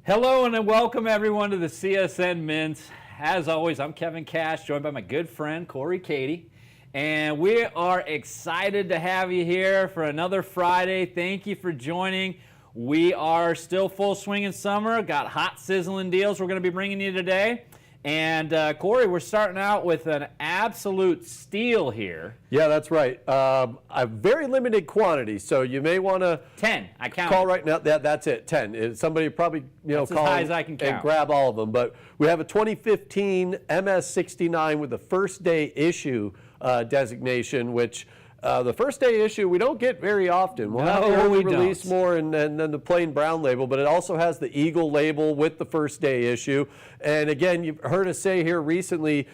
Hello and welcome everyone to the CSN Mint. As always, I'm Kevin Cash, joined by my good friend Corey Cady. And we are excited to have you here for another Friday. Thank you for joining. We are still full swing in summer. Got hot sizzling deals we're going to be bringing you today. And Corey, we're starting out with an absolute steal here. Yeah, that's right. A very limited quantity, so you may want to 10. I count. Call right now. That's it. 10. Somebody probably that's call as high as I can count and grab all of them. But we have a 2015 MS69 with the first day issue designation, which. The first day issue we don't get very often. We'll have the early release more and then the plain brown label, but it also has the Eagle label with the first day issue. And again, you've heard us say here recently,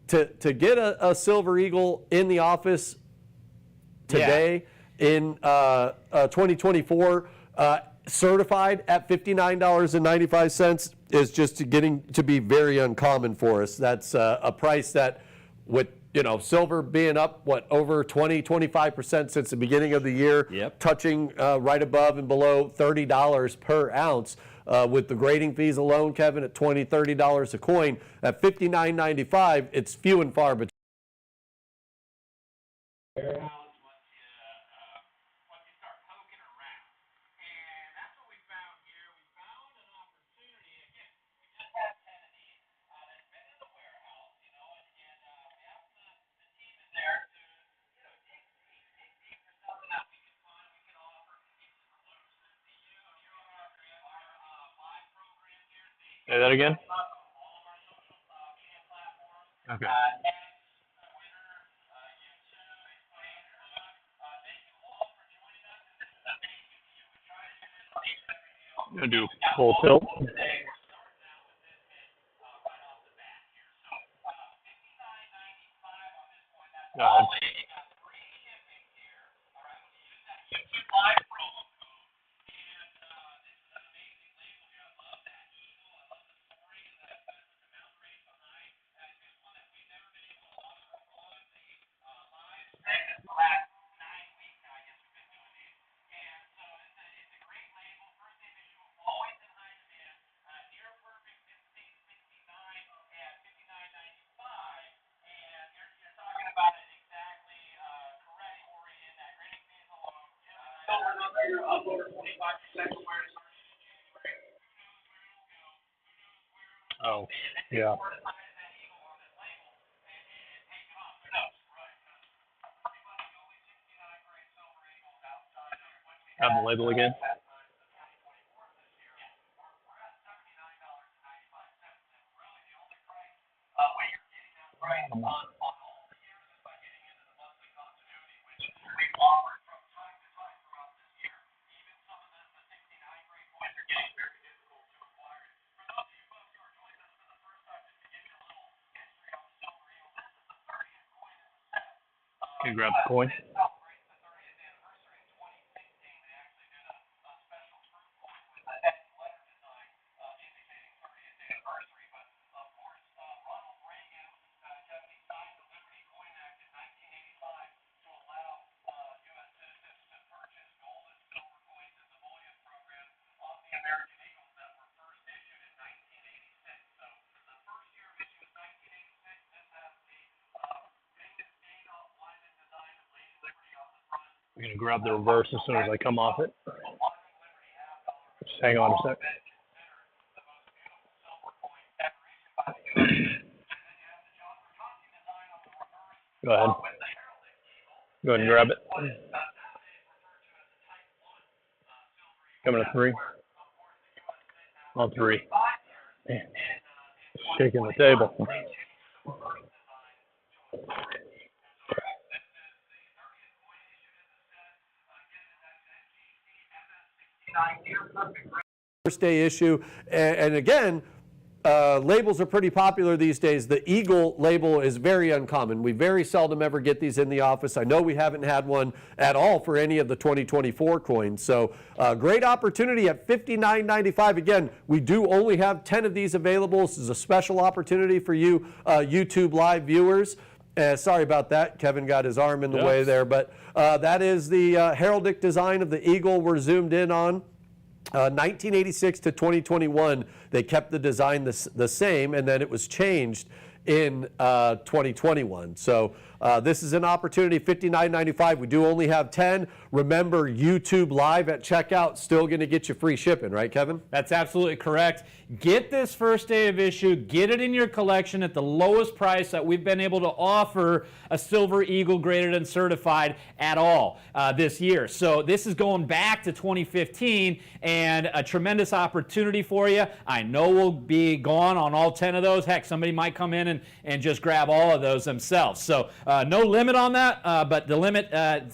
to get a Silver Eagle in the office today in 2024, certified at $59.95 is just getting to be very uncommon for us. That's a price that with silver being up, over 25% since the beginning of the year, touching right above and below $30 per ounce. With the grading fees alone, Kevin, at $20, $30 a coin, at $59.95, it's few and far between. Say that again? Okay. I'm going to do full tilt. Go ahead. Oh, yeah. Have the label again. Can you grab the coin? I'm going to grab the reverse as soon as I come off it. Just hang on a sec. Go ahead. Go ahead and grab it. Coming to 3. On 3. Man, shaking the table. First day issue, and again, labels are pretty popular these days. The Eagle label is very uncommon. We very seldom ever get these in the office. I know we haven't had one at all for any of the 2024 coins. So great opportunity at $59.95. Again, we do only have 10 of these available. This is a special opportunity for you YouTube Live viewers. Sorry about that. Kevin got his arm in the way there. But that is the heraldic design of the Eagle we're zoomed in on. 1986 to 2021, they kept the design the same, and then it was changed in 2021. So this is an opportunity, $59.95. We do only have 10. Remember, YouTube Live at checkout, still going to get you free shipping, right, Kevin? That's absolutely correct. Get this first day of issue, get it in your collection at the lowest price that we've been able to offer a Silver Eagle graded and certified at all this year. So this is going back to 2015 and a tremendous opportunity for you. I know we'll be gone on all 10 of those. Heck, somebody might come in and just grab all of those themselves. So no limit on that, but the limit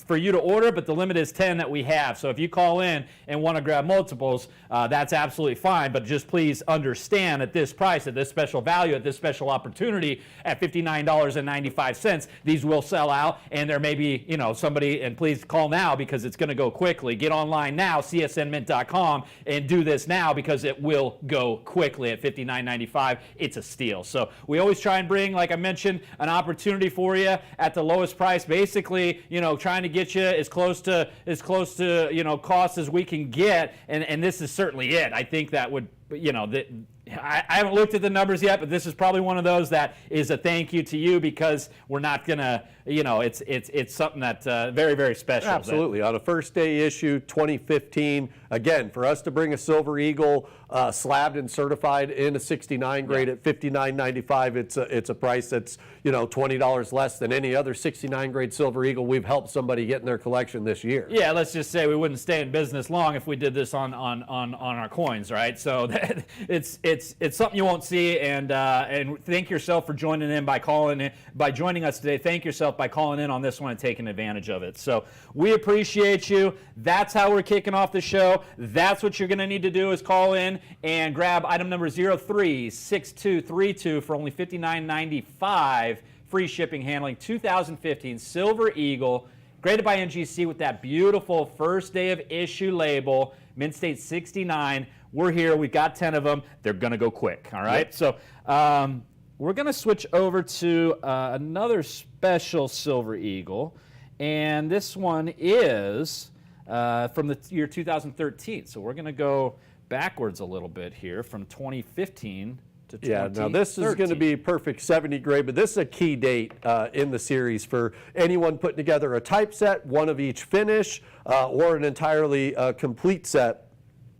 for you to order, but the limit is 10 that we have. So if you call in and want to grab multiples, that's absolutely fine, but just please understand at this price, at this special value, at this special opportunity at $59.95, these will sell out, and there may be, you know, somebody, and please call now because it's going to go quickly. Get online now, csnmint.com, and do this now because it will go quickly at $59.95. It's a steal. So we always try and bring, like I mentioned, an opportunity for you at the lowest price. Basically, you know, trying to get you as close to you know, cost as we can get, and this is certainly it. I think that would, you know, I haven't looked at the numbers yet, but this is probably one of those that is a thank you to you because we're not gonna, you know, it's something that's very, very special. Absolutely. On a first day issue, 2015, again, for us to bring a Silver Eagle slabbed and certified in a 69 grade at $59.95, it's a price that's, you know, $20 less than any other 69 grade Silver Eagle we've helped somebody get in their collection this year. Yeah, let's just say we wouldn't stay in business long if we did this on our coins, right? So it's something you won't see, and thank yourself for joining in by joining us today. Thank yourself by calling in on this one and taking advantage of it. So we appreciate you. That's how we're kicking off the show. That's what you're going to need to do is call in and grab item number 036232 for only $59.95. Free shipping, handling, 2015 Silver Eagle, graded by NGC with that beautiful first day of issue label, Mint State 69. We're here. We've got 10 of them. They're going to go quick, all right? Yep. So we're going to switch over to another special Silver Eagle, and this one is from the year 2013. So we're going to go backwards a little bit here from 2015 to 2013. Yeah, now this is going to be perfect 70 grade, but this is a key date in the series for anyone putting together a typeset, one of each finish, or an entirely complete set.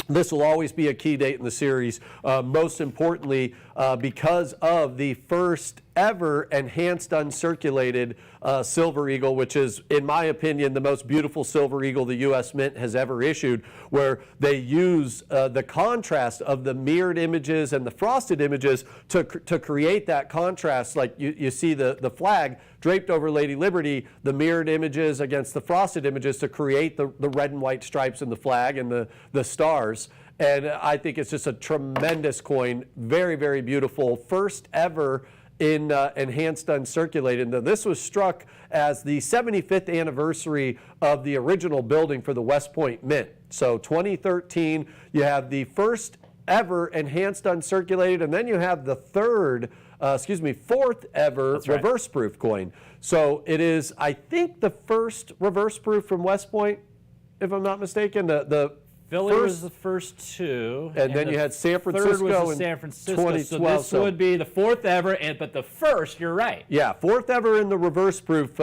This will always be a key date in the series, most importantly because of the first ever enhanced uncirculated Silver Eagle, which is, in my opinion, the most beautiful Silver Eagle the U.S. Mint has ever issued, where they use the contrast of the mirrored images and the frosted images to create that contrast. Like you see the flag draped over Lady Liberty, the mirrored images against the frosted images to create the red and white stripes in the flag and the stars. And I think it's just a tremendous coin, very, very beautiful. First ever in enhanced uncirculated. Now, this was struck as the 75th anniversary of the original building for the West Point Mint. So 2013, you have the first ever enhanced uncirculated, and then you have the fourth ever reverse proof coin. So it is, I think, the first reverse proof from West Point, if I'm not mistaken. The Philly was the first two. And then you had San Francisco third was in San Francisco. 2012. So this would be the fourth ever, but the first, you're right. Yeah, fourth ever in the reverse proof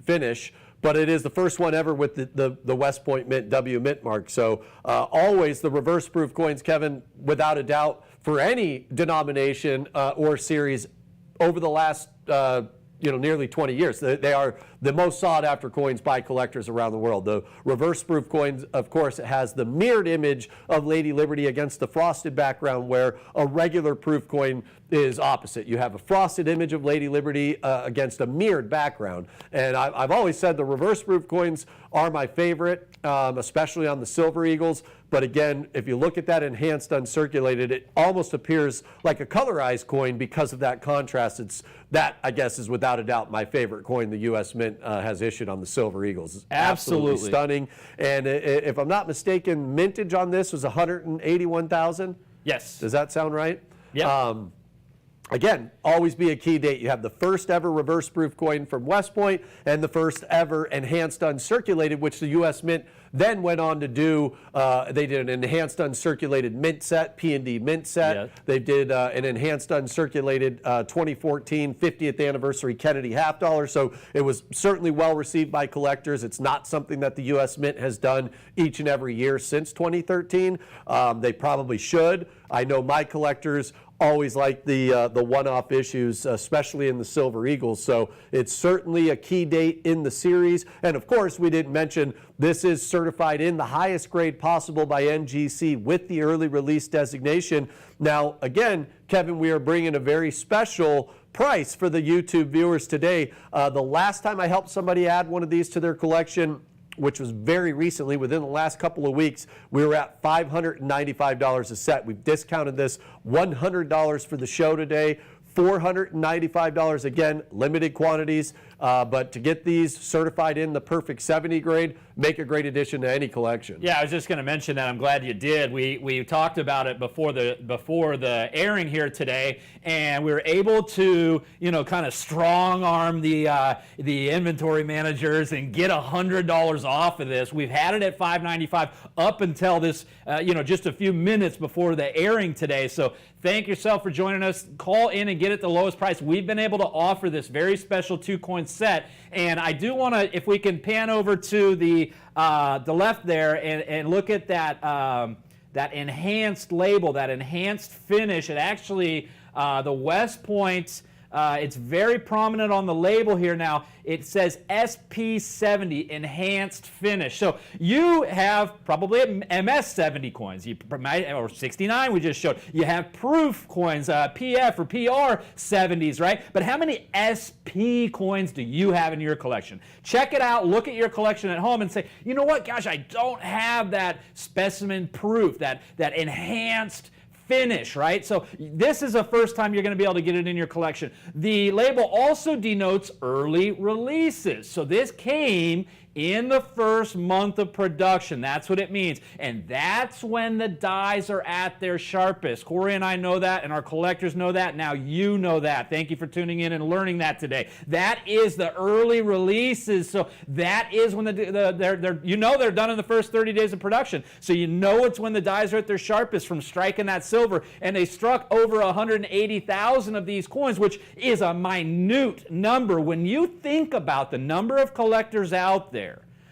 finish, but it is the first one ever with the West Point Mint W Mint mark. So always the reverse proof coins, Kevin, without a doubt, for any denomination or series over the last nearly 20 years. They are the most sought after coins by collectors around the world. The reverse proof coins, of course, it has the mirrored image of Lady Liberty against the frosted background, where a regular proof coin is opposite. You have a frosted image of Lady Liberty against a mirrored background. And I've always said the reverse proof coins are my favorite, especially on the Silver Eagles. But again, if you look at that enhanced uncirculated, it almost appears like a colorized coin because of that contrast. That, I guess, is without a doubt my favorite coin the U.S. Mint has issued on the Silver Eagles. It's absolutely stunning. And if I'm not mistaken, mintage on this was 181,000. Yes. Does that sound right? Yeah. Again, always be a key date. You have the first ever reverse proof coin from West Point and the first ever enhanced uncirculated, which the U.S. Mint then went on to do. They did an enhanced uncirculated mint set, P&D mint set. Yes. They did an enhanced uncirculated 2014 50th anniversary Kennedy half dollar. So it was certainly well received by collectors. It's not something that the U.S. Mint has done each and every year since 2013. They probably should. I know my collectors always like the one-off issues, especially in the Silver Eagles. So it's certainly a key date in the series. And of course, we didn't mention this is certified in the highest grade possible by NGC with the early release designation. Now, again, Kevin, we are bringing a very special price for the YouTube viewers today. The last time I helped somebody add one of these to their collection, which was very recently, within the last couple of weeks, we were at $595 a set. We've discounted this $100 for the show today. $495, again, limited quantities, but to get these certified in the perfect 70 grade, make a great addition to any collection. Yeah, I was just going to mention that. I'm glad you did. We talked about it before the airing here today, and we were able to, kind of strong arm the inventory managers and get $100 off of this. We've had it at $595 up until this, just a few minutes before the airing today. So thank yourself for joining us. Call in and get it the lowest price. We've been able to offer this very special 2-coin set, and I do want to, if we can pan over to the left there and look at that that enhanced label, that enhanced finish. It actually the West Point. It's very prominent on the label here now. It says SP70 enhanced finish. So you have probably MS70 coins, or 69 we just showed. You have proof coins, PF or PR 70s, right? But how many SP coins do you have in your collection? Check it out, look at your collection at home and say, you know what, gosh, I don't have that specimen proof, that enhanced finish, right? So this is the first time you're going to be able to get it in your collection. The label also denotes early releases. So this came in the first month of production. That's what it means. And that's when the dies are at their sharpest. Corey and I know that, and our collectors know that. Now you know that. Thank you for tuning in and learning that today. That is the early releases. So that is when they're done in the first 30 days of production. So you know it's when the dies are at their sharpest from striking that silver. And they struck over 180,000 of these coins, which is a minute number. When you think about the number of collectors out there,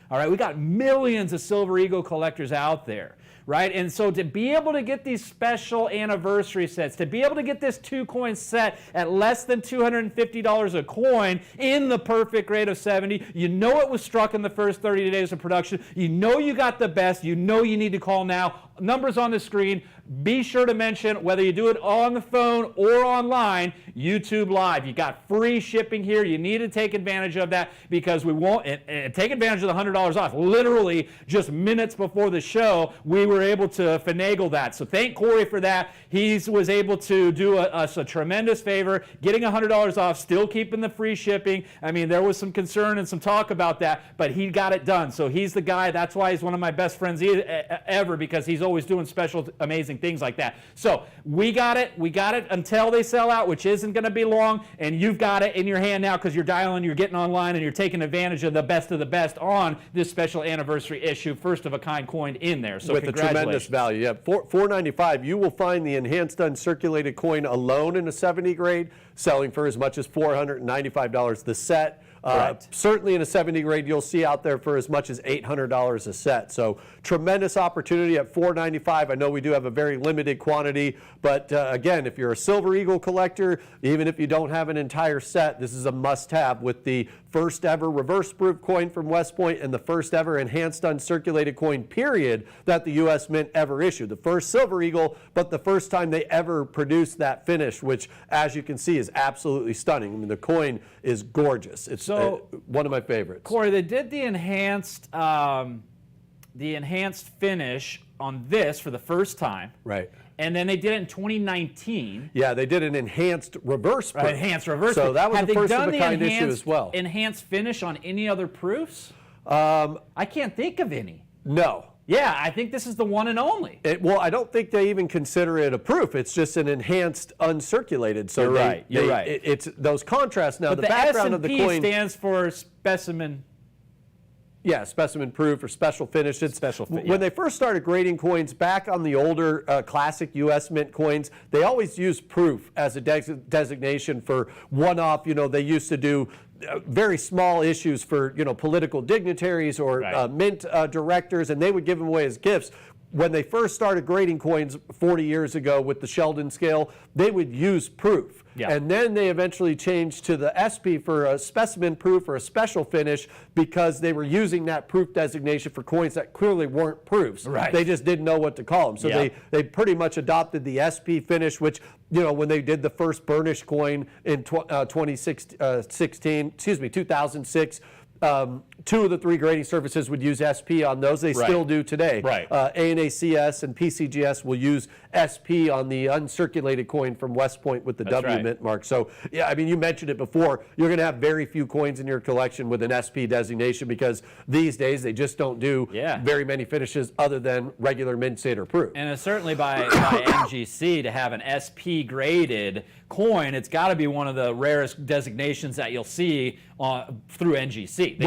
all right, we got millions of Silver Eagle collectors out there, right? And so to be able to get these special anniversary sets, to be able to get this 2-coin set at less than $250 a coin in the perfect grade of 70, you know it was struck in the first 30 days of production. You know you got the best. You know you need to call now. Numbers on the screen. Be sure to mention, whether you do it on the phone or online, YouTube Live. You got free shipping here. You need to take advantage of that, because we won't take advantage of the $100 off. Literally just minutes before the show, we were able to finagle that. So thank Corey for that. He was able to do us a tremendous favor, getting $100 off, still keeping the free shipping. I mean, there was some concern and some talk about that, but he got it done. So he's the guy. That's why he's one of my best friends ever, because he's always doing special, amazing things like that. So we got it until they sell out, which isn't going to be long, and you've got it in your hand now because you're dialing, you're getting online, and you're taking advantage of the best on this special anniversary issue, first of a kind coin in there. So with a tremendous value. Yeah, $495. You will find the enhanced uncirculated coin alone in a 70 grade selling for as much as $495 the set. Certainly in a 70 grade, you'll see out there for as much as $800 a set. So tremendous opportunity at $495. I know we do have a very limited quantity, but again, if you're a Silver Eagle collector, even if you don't have an entire set, this is a must-have with the first ever reverse proof coin from West Point and the first ever enhanced uncirculated coin period that the U.S. Mint ever issued. The first Silver Eagle, but the first time they ever produced that finish, which, as you can see, is absolutely stunning. I mean, the coin is gorgeous. It's one of my favorites. Corey, they did the enhanced finish on this for the first time. Right. And then they did it in 2019. Yeah, they did an enhanced reverse proof. Enhanced reverse So proof. that was Have the they first done of a kind issue as well. Enhanced finish on any other proofs? I can't think of any. No. Yeah, I think this is the one and only. Well, I don't think they even consider it a proof. It's just an enhanced uncirculated. So You're right. It's those contrasts. Now, But the background of the S&P coin stands for specimen. Yeah, specimen proof or special finish. When they first started grading coins back on the older classic U.S. Mint coins, they always used proof as a designation for one-off. They used to do very small issues for political dignitaries or mint directors, and they would give them away as gifts. When they first started grading coins 40 years ago with the Sheldon scale, they would use proof. Yeah. And then they eventually changed to the SP for a specimen proof or a special finish because they were using that proof designation for coins that clearly weren't proofs. Right. They just didn't know what to call them. So they pretty much adopted the SP finish, which, when they did the first burnished coin in 2006, two of the three grading services would use SP on those. They still do today. Right. ANACS and PCGS will use SP on the uncirculated coin from West Point with the W mint mark. So, yeah, I mean, you mentioned it before. You're going to have very few coins in your collection with an SP designation because these days they just don't do very many finishes other than regular mint state or proof. And it's certainly by NGC to have an SP graded coin, it's got to be one of the rarest designations that you'll see through NGC.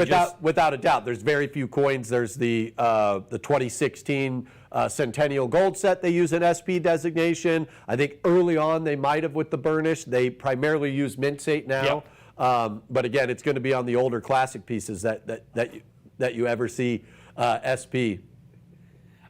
Without a doubt, there's very few coins. There's the 2016 Centennial Gold set. They use an SP designation. I think early on they might have with the burnish. They primarily use mint state now. But again, it's going to be on the older classic pieces that you ever see SP.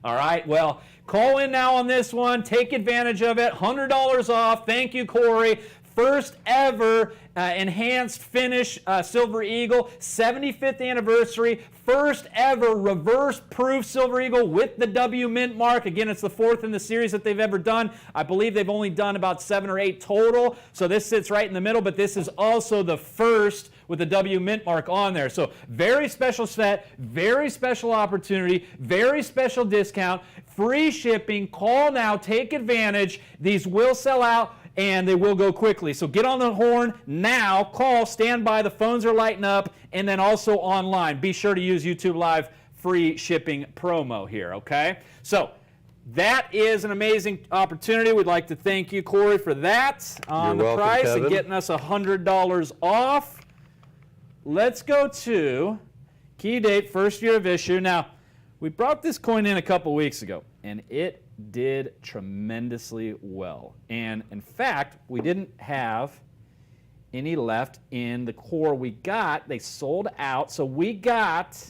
All right, well, call in now on this one. Take advantage of it. $100 off. Thank you, Corey. First ever enhanced finish Silver Eagle, 75th anniversary. First ever reverse proof Silver Eagle with the W Mint mark. Again, it's the fourth in the series that they've ever done. I believe they've only done about 7 or 8 total. So this sits right in the middle, but this is also the first with the W Mint mark on there. So very special set, very special opportunity, very special discount, free shipping. Call now, take advantage. These will sell out and they will go quickly. So get on the horn now, call, stand by, the phones are lighting up, and then also online. Be sure to use YouTube Live free shipping promo here, okay? So that is an amazing opportunity. We'd like to thank you, Corey, for that on the price and getting us $100 off. Let's go to key date, first year of issue. Now, we brought this coin in a couple weeks ago, and it did tremendously well. And in fact, we didn't have any left in the core we got. They sold out, so we got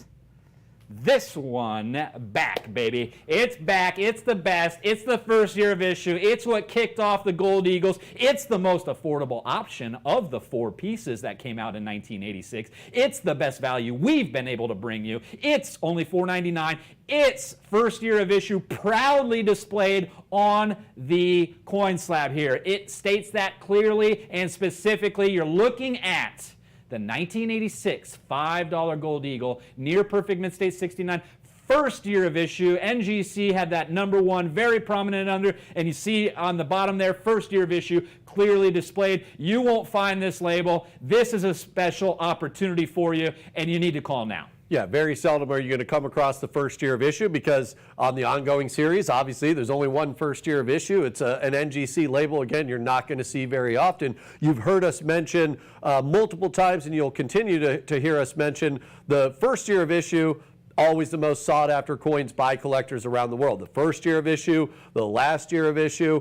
this one back, baby. It's back. It's the best. It's the first year of issue. It's what kicked off the Gold Eagles. It's the most affordable option of the 4 pieces that came out in 1986. It's the best value we've been able to bring you. It's only $4.99. It's first year of issue, proudly displayed on the coin slab here. It states that clearly and specifically. You're looking at the 1986 $5 Gold Eagle, near perfect mint state 69, first year of issue. NGC had that #1 very prominent under, and you see on the bottom there, first year of issue, clearly displayed. You won't find this label. This is a special opportunity for you, and you need to call now. Yeah, very seldom are you going to come across the first year of issue because on the ongoing series, obviously, there's only one first year of issue. It's an NGC label. Again, you're not going to see very often. You've heard us mention multiple times, and you'll continue to hear us mention the first year of issue, always the most sought after coins by collectors around the world. The first year of issue, the last year of issue,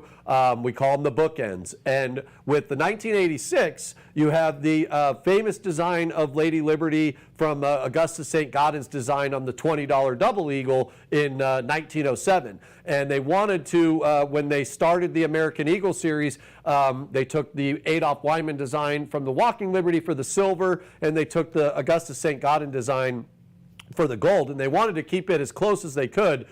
we call them the bookends. And with the 1986, you have the famous design of Lady Liberty from Augustus St. Gaudens's design on the $20 double eagle in 1907. And they wanted to, when they started the American Eagle series, they took the Adolph Wyman design from the Walking Liberty for the silver, and they took the Augustus St. Gaudens design for the gold, and they wanted to keep it as close as they could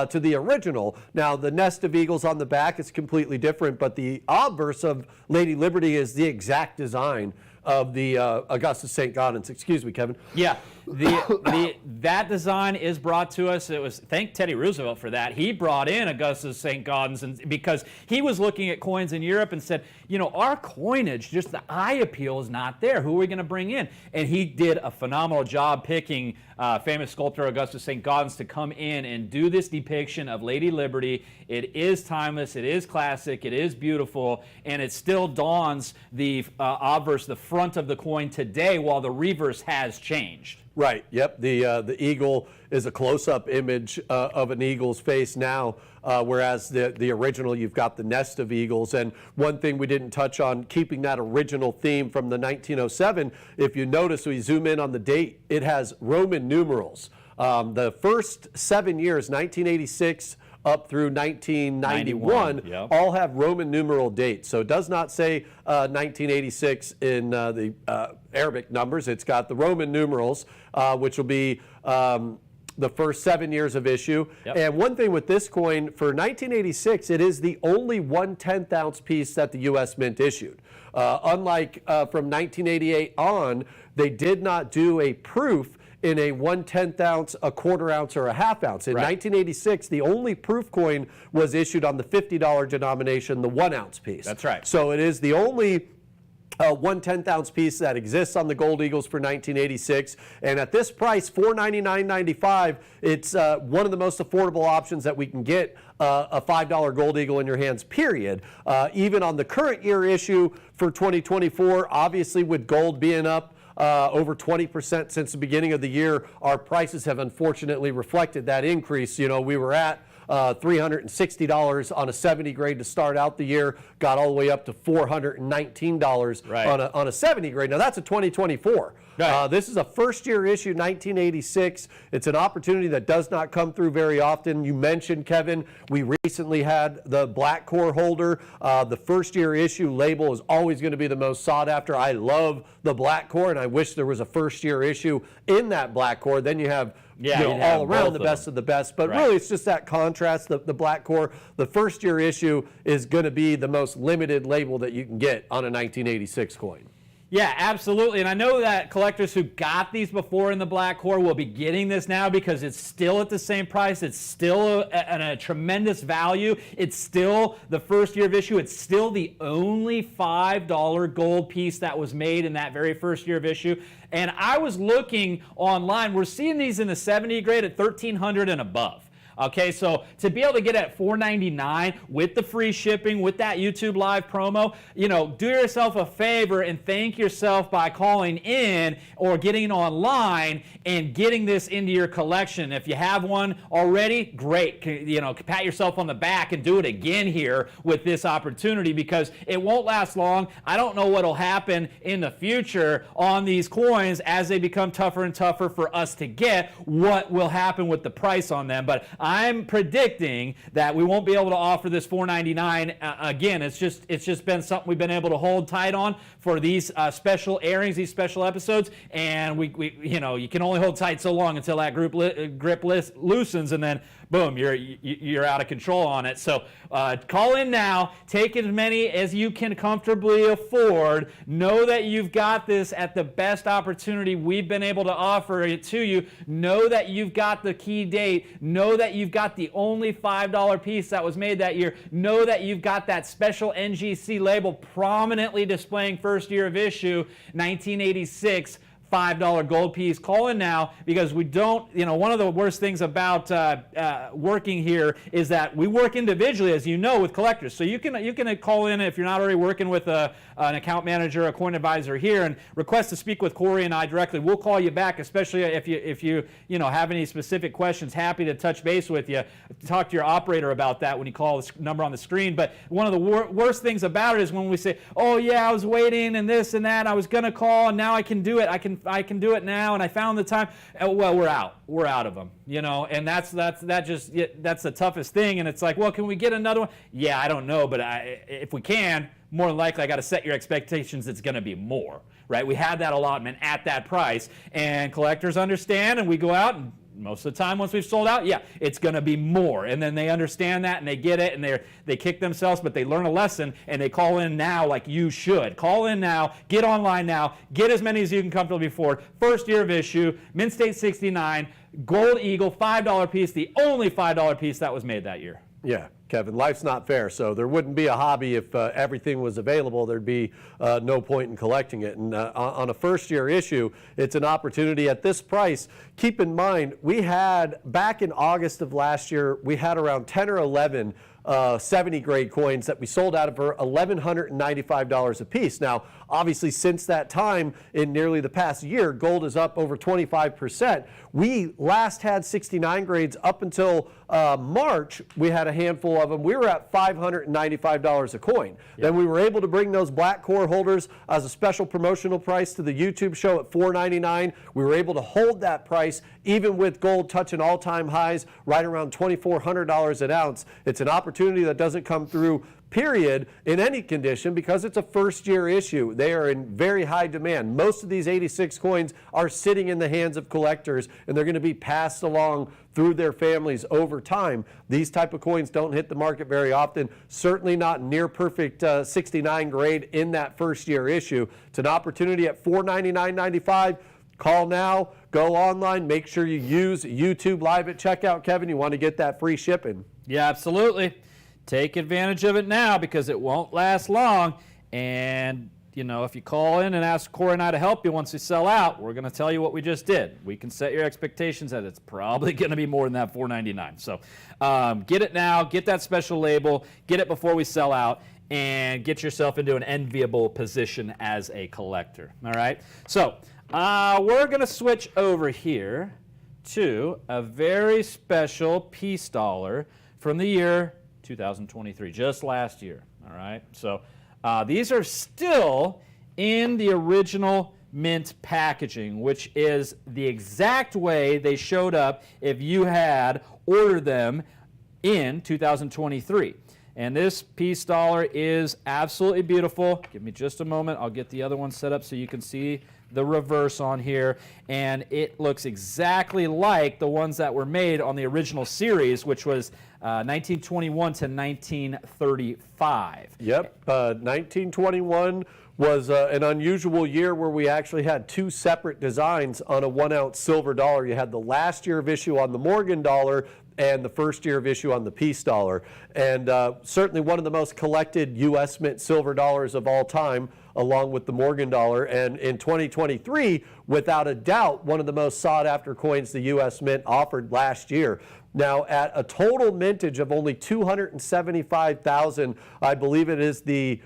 to the original. Now, the nest of eagles on the back is completely different, but the obverse of Lady Liberty is the exact design of the Augustus St. Gaudens. Excuse me, Kevin. Yeah, That design is brought to us. It was, thank Teddy Roosevelt for that. He brought in Augustus St. Gaudens, and because he was looking at coins in Europe and said, you know, our coinage, just the eye appeal is not there. Who are we going to bring in? And he did a phenomenal job picking famous sculptor Augustus St. Gaudens to come in and do this depiction of Lady Liberty. It is timeless, it is classic, it is beautiful, and it still dons the obverse, the front of the coin today, while the reverse has changed. Right. Yep. The eagle is a close-up image of an eagle's face now, whereas the original, you've got the nest of eagles. And one thing we didn't touch on, keeping that original theme from the 1907, if you notice, we zoom in on the date, it has Roman numerals. The first 7 years, 1986 up through 1991, yep, all have Roman numeral dates. So it does not say 1986 in the Arabic numbers. It's got the Roman numerals, which will be the first 7 years of issue. Yep. And one thing with this coin, for 1986, it is the only 1/10 ounce piece that the U.S. Mint issued. Unlike from 1988 on, they did not do a proof in a 1/10 ounce, a quarter ounce, or a half ounce. In 1986, the only proof coin was issued on the $50 denomination, the 1 ounce piece. That's right. So it is the only 1/10 ounce piece that exists on the Gold Eagles for 1986. And at this price, $499.95, it's one of the most affordable options that we can get a $5 Gold Eagle in your hands, period. Even on the current year issue for 2024, obviously with gold being up over 20% since the beginning of the year, our prices have unfortunately reflected that increase. You know, we were at $360 on a 70 grade to start out the year, got all the way up to $419 on a 70 grade. Now that's a 2024. Right. This is a first year issue, 1986. It's an opportunity that does not come through very often. You mentioned, Kevin, we recently had the black core holder. The first year issue label is always going to be the most sought after. I love the black core, and I wish there was a first year issue in that black core. Then you have all around the best of the best. But really, it's just that contrast, the black core. The first year issue is going to be the most limited label that you can get on a 1986 coin. Yeah, absolutely. And I know that collectors who got these before in the black core will be getting this now because it's still at the same price. It's still a tremendous value. It's still the first year of issue. It's still the only $5 gold piece that was made in that very first year of issue. And I was looking online. We're seeing these in the 70 grade at $1,300 and above. Okay, so to be able to get at $499 with the free shipping, with that YouTube Live promo, you know, do yourself a favor and thank yourself by calling in or getting online and getting this into your collection. If you have one already, great. You know, pat yourself on the back and do it again here with this opportunity because it won't last long. I don't know what will happen in the future on these coins as they become tougher and tougher for us to get, what will happen with the price on them. But I'm predicting that we won't be able to offer this $499 again. It's just been something we've been able to hold tight on for these special airings, these special episodes, and we you know, you can only hold tight so long until that grip loosens, and then boom, you're out of control on it. So call in now, take as many as you can comfortably afford. Know that you've got this at the best opportunity we've been able to offer it to you. Know that you've got the key date. Know that you've got the only $5 piece that was made that year. Know that you've got that special NGC label prominently displaying first year of issue, 1986. $5 gold piece. Call in now because we don't, you know, one of the worst things about working here is that we work individually, as you know, with collectors. So you can call in if you're not already working with an account manager, a coin advisor here, and request to speak with Corey and I directly. We'll call you back, especially if you have any specific questions. Happy to touch base with you. Talk to your operator about that when you call this number on the screen. But one of the worst things about it is when we say, oh yeah, I was waiting and this and that, I was gonna call and now I can do it. I can do it now, and I found the time. Well, we're out of them, you know, and that's the toughest thing. And it's like, well, can we get another one? Yeah, I don't know, but if we can, more than likely, I got to set your expectations. It's going to be more, right? We had that allotment at that price, and collectors understand, and we go out and most of the time once we've sold out, yeah, it's going to be more. And then they understand that and they get it and they kick themselves, but they learn a lesson and they call in now like you should. Call in now, get online now, get as many as you can comfortably afford. First year of issue, Mint State 69, Gold Eagle, $5 piece, the only $5 piece that was made that year. Yeah, Kevin, life's not fair. So there wouldn't be a hobby if everything was available. There'd be no point in collecting it. And on a first-year issue, it's an opportunity at this price. Keep in mind, we had, back in August of last year, we had around 10 or 11 70 grade coins that we sold out for $1,195 a piece. Now, obviously, since that time, in nearly the past year, gold is up over 25%. We last had 69 grades up until March. We had a handful of them. We were at $595 a coin. Yep. Then we were able to bring those black core holders as a special promotional price to the YouTube show at $4.99. We were able to hold that price even with gold touching all-time highs right around $2,400 an ounce. It's an opportunity that doesn't come through, period, in any condition, because it's a first-year issue. They are in very high demand. Most of these 86 coins are sitting in the hands of collectors, and they're going to be passed along through their families over time. These type of coins don't hit the market very often, certainly not near perfect 69 grade in that first-year issue. It's an opportunity at $499.95. Call now, go online, make sure you use YouTube Live at checkout, Kevin. You want to get that free shipping. Yeah, absolutely. Take advantage of it now because it won't last long. And, you know, if you call in and ask Corey and I to help you once we sell out, we're going to tell you what we just did. We can set your expectations that it's probably going to be more than that $4.99. So get it now, get that special label, get it before we sell out, and get yourself into an enviable position as a collector. All right? So we're going to switch over here to a very special peace dollar from the year 2023, just last year. All right, so these are still in the original mint packaging, which is the exact way they showed up if you had ordered them in 2023. And this peace dollar is absolutely beautiful. Give me just a moment. I'll get the other one set up so you can see the reverse on here. And it looks exactly like the ones that were made on the original series, which was 1921 to 1935. Yep, 1921 was an unusual year where we actually had two separate designs on a 1 ounce silver dollar. You had the last year of issue on the Morgan dollar and the first year of issue on the peace dollar. And certainly one of the most collected U.S. Mint silver dollars of all time, along with the Morgan dollar. And in 2023, without a doubt, one of the most sought after coins the U.S. Mint offered last year. Now, at a total mintage of only 275,000, I believe it is the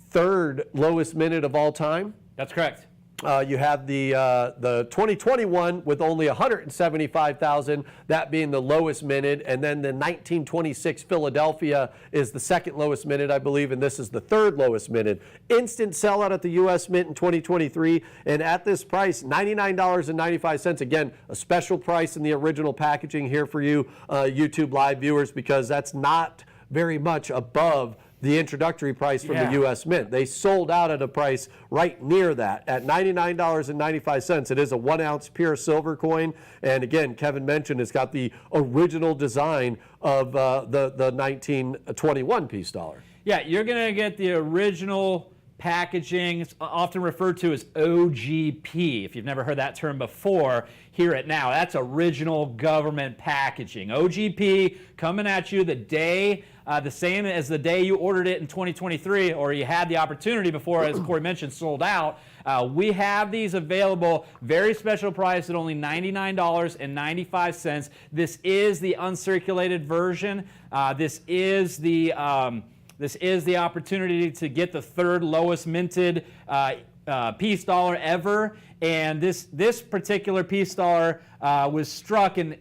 third lowest minted of all time. That's correct. You have the 2021 with only 175,000, that being the lowest minted, and then the 1926 Philadelphia is the second lowest minted, I believe, and this is the third lowest minted. Instant sellout at the U.S. Mint in 2023, and at this price, $99.95. Again, a special price in the original packaging here for you YouTube Live viewers, because that's not very much above the introductory price from the U.S. Mint. They sold out at a price right near that at $99.95. It is a 1 ounce pure silver coin. And again, Kevin mentioned it's got the original design of the 1921 peace dollar. Yeah, you're going to get the original packaging. It's often referred to as OGP. If you've never heard that term before, hear it now. That's original government packaging. OGP coming at you the day, the same as the day you ordered it in 2023, or you had the opportunity before, as Corey mentioned, sold out. We have these available, very special price at only $99.95. This is the uncirculated version. This is the opportunity to get the third lowest minted peace dollar ever. And this particular peace dollar was struck in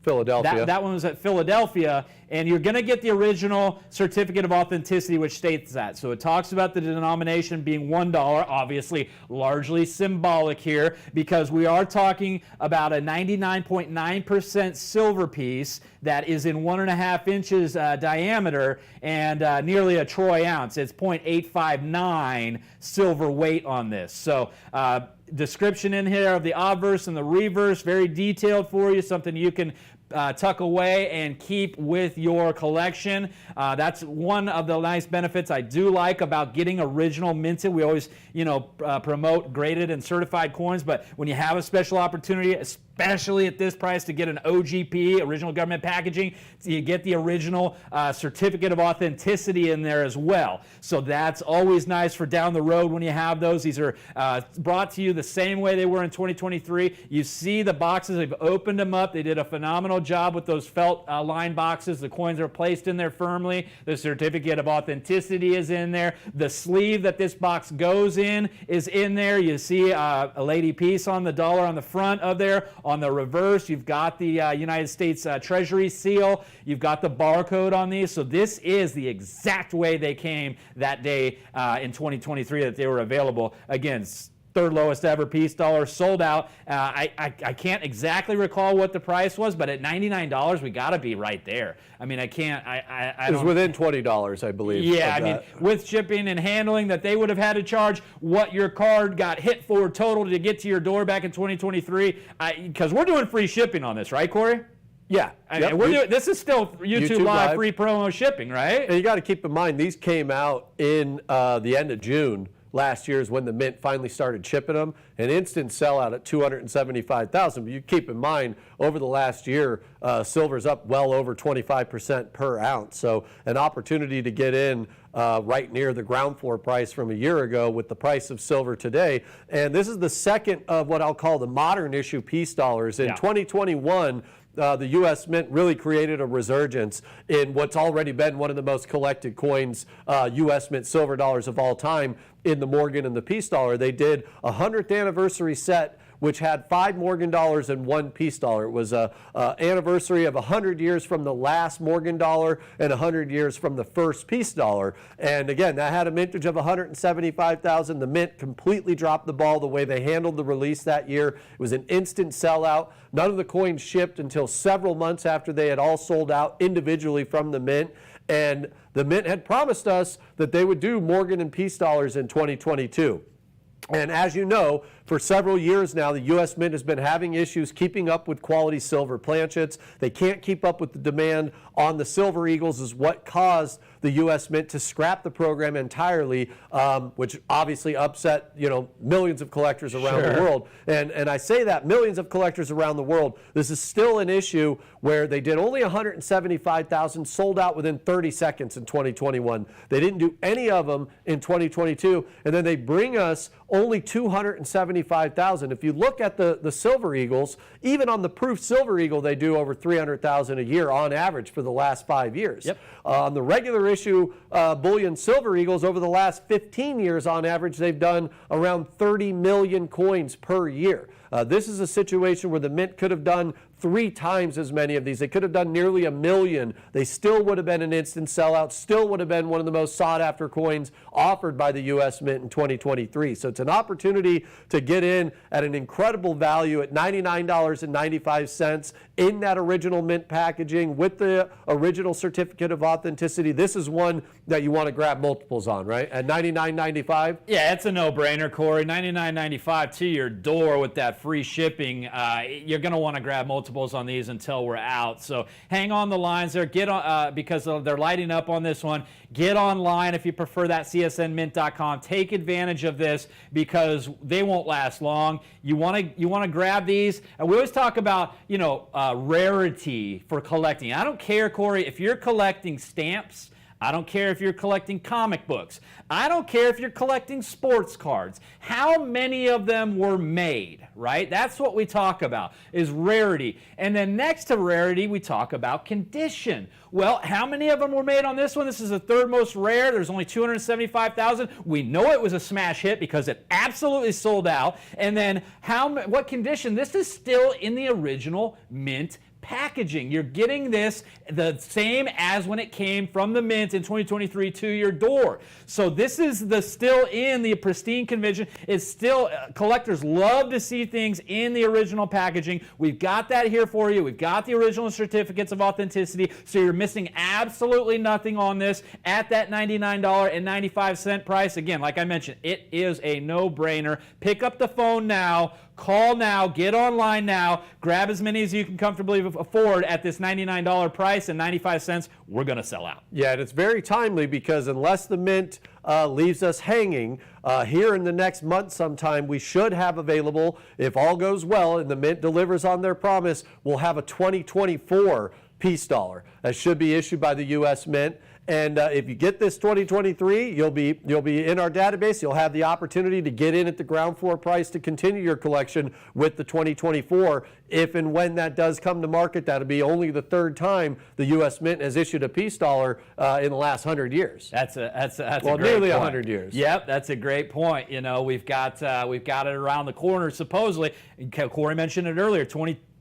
Philadelphia. That one was at Philadelphia, and you're going to get the original certificate of authenticity, which states that. So it talks about the denomination being $1, obviously largely symbolic here, because we are talking about a 99.9% silver piece that is in 1.5 inches diameter and nearly a troy ounce. It's 0.859 silver weight on this. So description in here of the obverse and the reverse, very detailed for you, something you can tuck away and keep with your collection. That's one of the nice benefits I do like about getting original minted. We always, promote graded and certified coins, but when you have a special opportunity, especially at this price, to get an OGP, original government packaging, you get the original certificate of authenticity in there as well. So that's always nice for down the road when you have those. These are brought to you the same way they were in 2023. You see the boxes, they've opened them up. They did a phenomenal job with those felt line boxes. The coins are placed in there firmly. The certificate of authenticity is in there. The sleeve that this box goes in is in there. You see a lady piece on the dollar on the front of there. On the reverse, you've got the United States Treasury seal. You've got the barcode on these. So this is the exact way they came that day in 2023 that they were available. Again, third lowest ever peace dollar, sold out. I can't exactly recall what the price was, but at $99, we got to be right there. I mean, I can't. It was within $20, I believe. Yeah, I mean, with shipping and handling that they would have had to charge, what your card got hit for total to get to your door back in 2023. Because we're doing free shipping on this, right, Corey? Yeah. I mean, this is still YouTube Live free promo shipping, right? And you got to keep in mind, these came out in the end of June. Last year is when the Mint finally started shipping them. An instant sellout at $275,000. But you keep in mind, over the last year, silver's up well over 25% per ounce. So an opportunity to get in right near the ground floor price from a year ago with the price of silver today. And this is the second of what I'll call the modern issue peace dollars. In 2021, the U.S. Mint really created a resurgence in what's already been one of the most collected coins, U.S. Mint silver dollars of all time, in the Morgan and the peace dollar. They did a 100th anniversary set which had 5 Morgan dollars and 1 peace dollar. It was an anniversary of 100 years from the last Morgan dollar and 100 years from the first peace dollar. And again, that had a mintage of 175,000. The Mint completely dropped the ball the way they handled the release that year. It was an instant sellout. None of the coins shipped until several months after they had all sold out individually from the Mint. And the Mint had promised us that they would do Morgan and peace dollars in 2022. And as you know, for several years now, the U.S. Mint has been having issues keeping up with quality silver planchets. They can't keep up with the demand on the Silver Eagles, is what caused the U.S. Mint to scrap the program entirely, which obviously upset, millions of collectors around the world. And I say that, millions of collectors around the world. This is still an issue where they did only 175,000, sold out within 30 seconds in 2021. They didn't do any of them in 2022, and then they bring us only 275,000. If you look at the Silver Eagles, even on the proof Silver Eagle, they do over 300,000 a year on average for the last 5 years. Yep. On the regular issue bullion Silver Eagles, over the last 15 years on average, they've done around 30 million coins per year. This is a situation where the Mint could have done 3 times as many of these. They could have done nearly 1 million. They still would have been an instant sellout, still would have been one of the most sought after coins offered by the U.S. Mint in 2023. So it's an opportunity to get in at an incredible value at $99.95 in that original Mint packaging with the original certificate of authenticity. This is one that you want to grab multiples on, right? At $99.95? Yeah, it's a no-brainer, Corey. $99.95 to your door with that free shipping. You're going to want to grab multiples on these until we're out. So hang on the lines there. Get on because they're lighting up on this one. Get online if you prefer that, csnmint.com. Take advantage of this because they won't last long. You want to grab these. And we always talk about rarity for collecting. I don't care, Corey, if you're collecting stamps. I don't care if you're collecting comic books. I don't care if you're collecting sports cards. How many of them were made, right? That's what we talk about, is rarity. And then next to rarity, we talk about condition. Well, how many of them were made on this one? This is the third most rare. There's only 275,000. We know it was a smash hit because it absolutely sold out. And then what condition? This is still in the original Mint packaging. You're getting this the same as when it came from the mint in 2023 to your door. So this is still in the pristine condition. It's still, collectors love to see things in the original packaging. We've got that here for you. We've got the original certificates of authenticity, so you're missing absolutely nothing on this at that $99.95 price. Again, like I mentioned, it is a no-brainer. Pick up the phone now. Call now, get online now, grab as many as you can comfortably afford at this $99 price, and 95 cents, we're going to sell out. Yeah, and it's very timely because unless the mint leaves us hanging, here in the next month sometime, we should have available, if all goes well and the mint delivers on their promise, we'll have a 2024 peace dollar that should be issued by the U.S. Mint. And if you get this 2023, you'll be in our database. You'll have the opportunity to get in at the ground floor price to continue your collection with the 2024. If and when that does come to market, that'll be only the third time the U.S. Mint has issued a peace dollar in the last 100 years. That's a well, great nearly point. 100 years. Yep, that's a great point. You know, we've got it around the corner supposedly. Corey mentioned it earlier.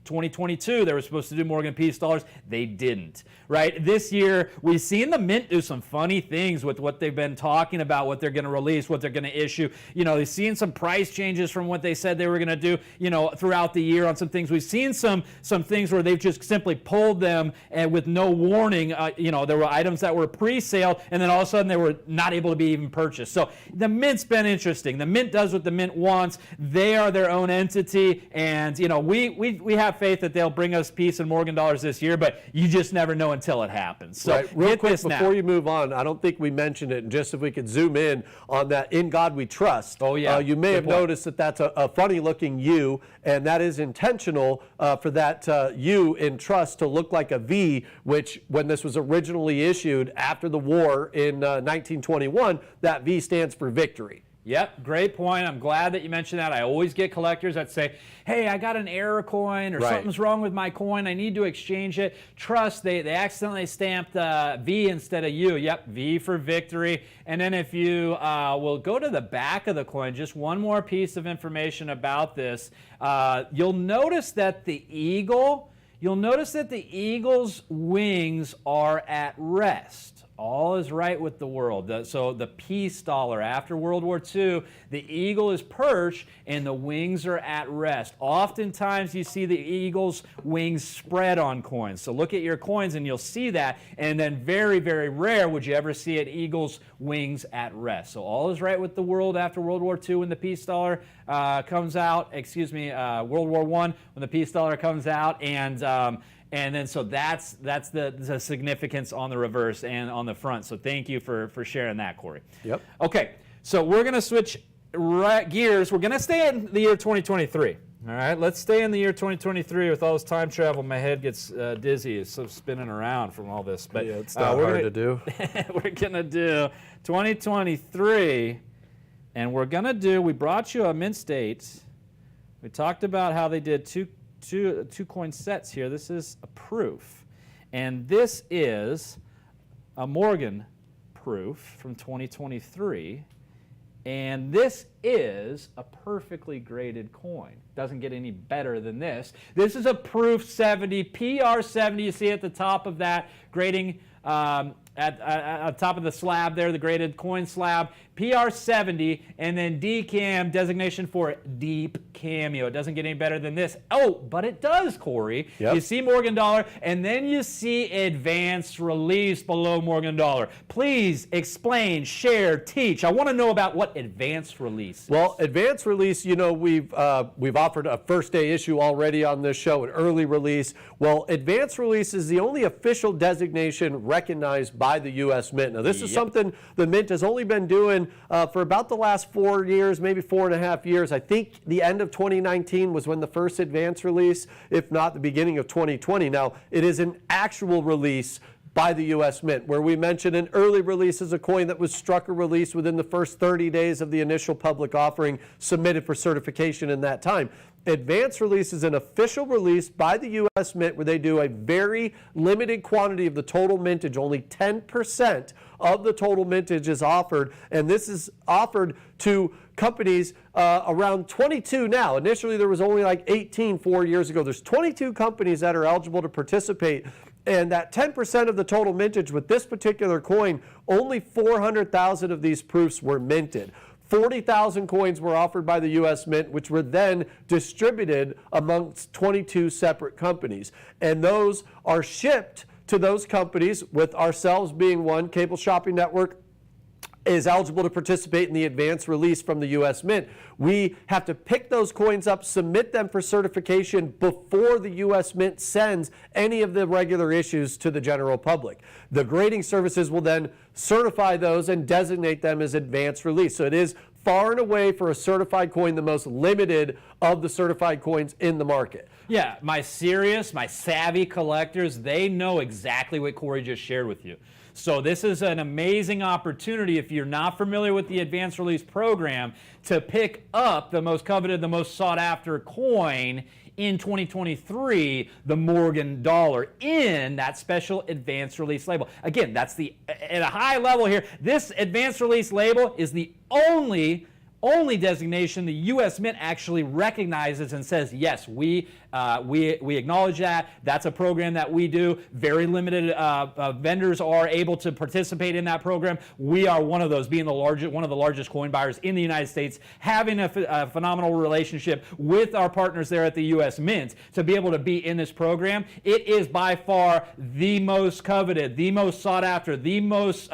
2022, they were supposed to do Morgan peace dollars. They didn't, right? This year, we've seen the mint do some funny things with what they've been talking about, what they're going to release, what they're going to issue. You know, they've seen some price changes from what they said they were going to do, you know, throughout the year on some things. We've seen some things where they've just simply pulled them and with no warning. You know, there were items that were pre-sale, and then all of a sudden they were not able to be even purchased. So the mint's been interesting. The mint does what the mint wants. They are their own entity, and, you know, we have faith that they'll bring us peace and Morgan dollars this year, but you just never know until it happens. So right. Real quick, before now. you move on, I don't think we mentioned it, and just if we could zoom in on that "In God We Trust." Oh, yeah. You may have noticed that that's a funny-looking U, and that is intentional for that U in trust to look like a V, which, when this was originally issued after the war in 1921, that V stands for victory. Yep, great point. I'm glad that you mentioned that. I always get collectors that say, hey, I got an error coin, or something's wrong with my coin. I need to exchange it. Trust, they accidentally stamped V instead of U. Yep, V for victory. And then if you will go to the back of the coin, just one more piece of information about this. You'll notice that the eagle's wings are at rest. All is right with the world. So the peace dollar, after World War II, the eagle is perched and the wings are at rest. Oftentimes you see the eagle's wings spread on coins. So look at your coins and you'll see that. And then very, very rare would you ever see an eagle's wings at rest. So all is right with the world after World War II when the peace dollar comes out. World War I when the peace dollar comes out. And then so that's the significance on the reverse and on the front. So thank you for sharing that, Corey. Yep. Okay, so we're going to switch gears. We're going to stay in the year 2023. All right, let's stay in the year 2023. With all this time travel, my head gets dizzy. It's so spinning around from all this. But yeah, it's not hard to do. We're going to do 2023, and we brought you a mint state. We talked about how they did two coin sets here. This is a proof, and this is a Morgan proof from 2023, and this is a perfectly graded coin. Doesn't get any better than this. This is a proof 70, PR 70. You see at the top of that grading at top of the slab there, the graded coin slab, PR 70, and then DCAM, designation for deep cameo. It doesn't get any better than this. Oh, but it does, Corey. Yep. You see Morgan dollar, and then you see advanced release below Morgan dollar. Please explain, share, teach. I want to know about what advanced release is. Well, advanced release, you know, we've offered a first day issue already on this show, an early release. Well, advanced release is the only official designation recognized by the U.S. Mint. Now, this is something the Mint has only been doing for about the last 4 years, maybe 4.5 years. I think the end of 2019 was when the first advanced release, if not the beginning of 2020. Now, it is an actual release by the U.S. Mint, where we mentioned an early release as a coin that was struck or released within the first 30 days of the initial public offering, submitted for certification in that time. Advance release is an official release by the U.S. Mint where they do a very limited quantity of the total mintage. Only 10% of the total mintage is offered, and this is offered to companies around 22 now. Initially, there was only like 18 4 years ago. There's 22 companies that are eligible to participate, and that 10% of the total mintage with this particular coin, only 400,000 of these proofs were minted. 40,000 coins were offered by the U.S. Mint, which were then distributed amongst 22 separate companies. And those are shipped to those companies, with ourselves being one. Cable Shopping Network is eligible to participate in the advance release from the U.S. Mint. We have to pick those coins up, submit them for certification before the U.S. Mint sends any of the regular issues to the general public. The grading services will then certify those and designate them as advance release. So it is far and away, for a certified coin, the most limited of the certified coins in the market. Yeah, my savvy collectors, they know exactly what Corey just shared with you. So this is an amazing opportunity, if you're not familiar with the advanced release program, to pick up the most coveted, the most sought after coin in 2023, the Morgan dollar, in that special advanced release label. Again, that's at a high level here, this advanced release label is the only designation the U.S. Mint actually recognizes and says, yes, we acknowledge that. That's a program that we do. Very limited vendors are able to participate in that program. We are one of those, being one of the largest coin buyers in the United States, having a phenomenal relationship with our partners there at the U.S. Mint to be able to be in this program. It is by far the most coveted, the most sought after, the most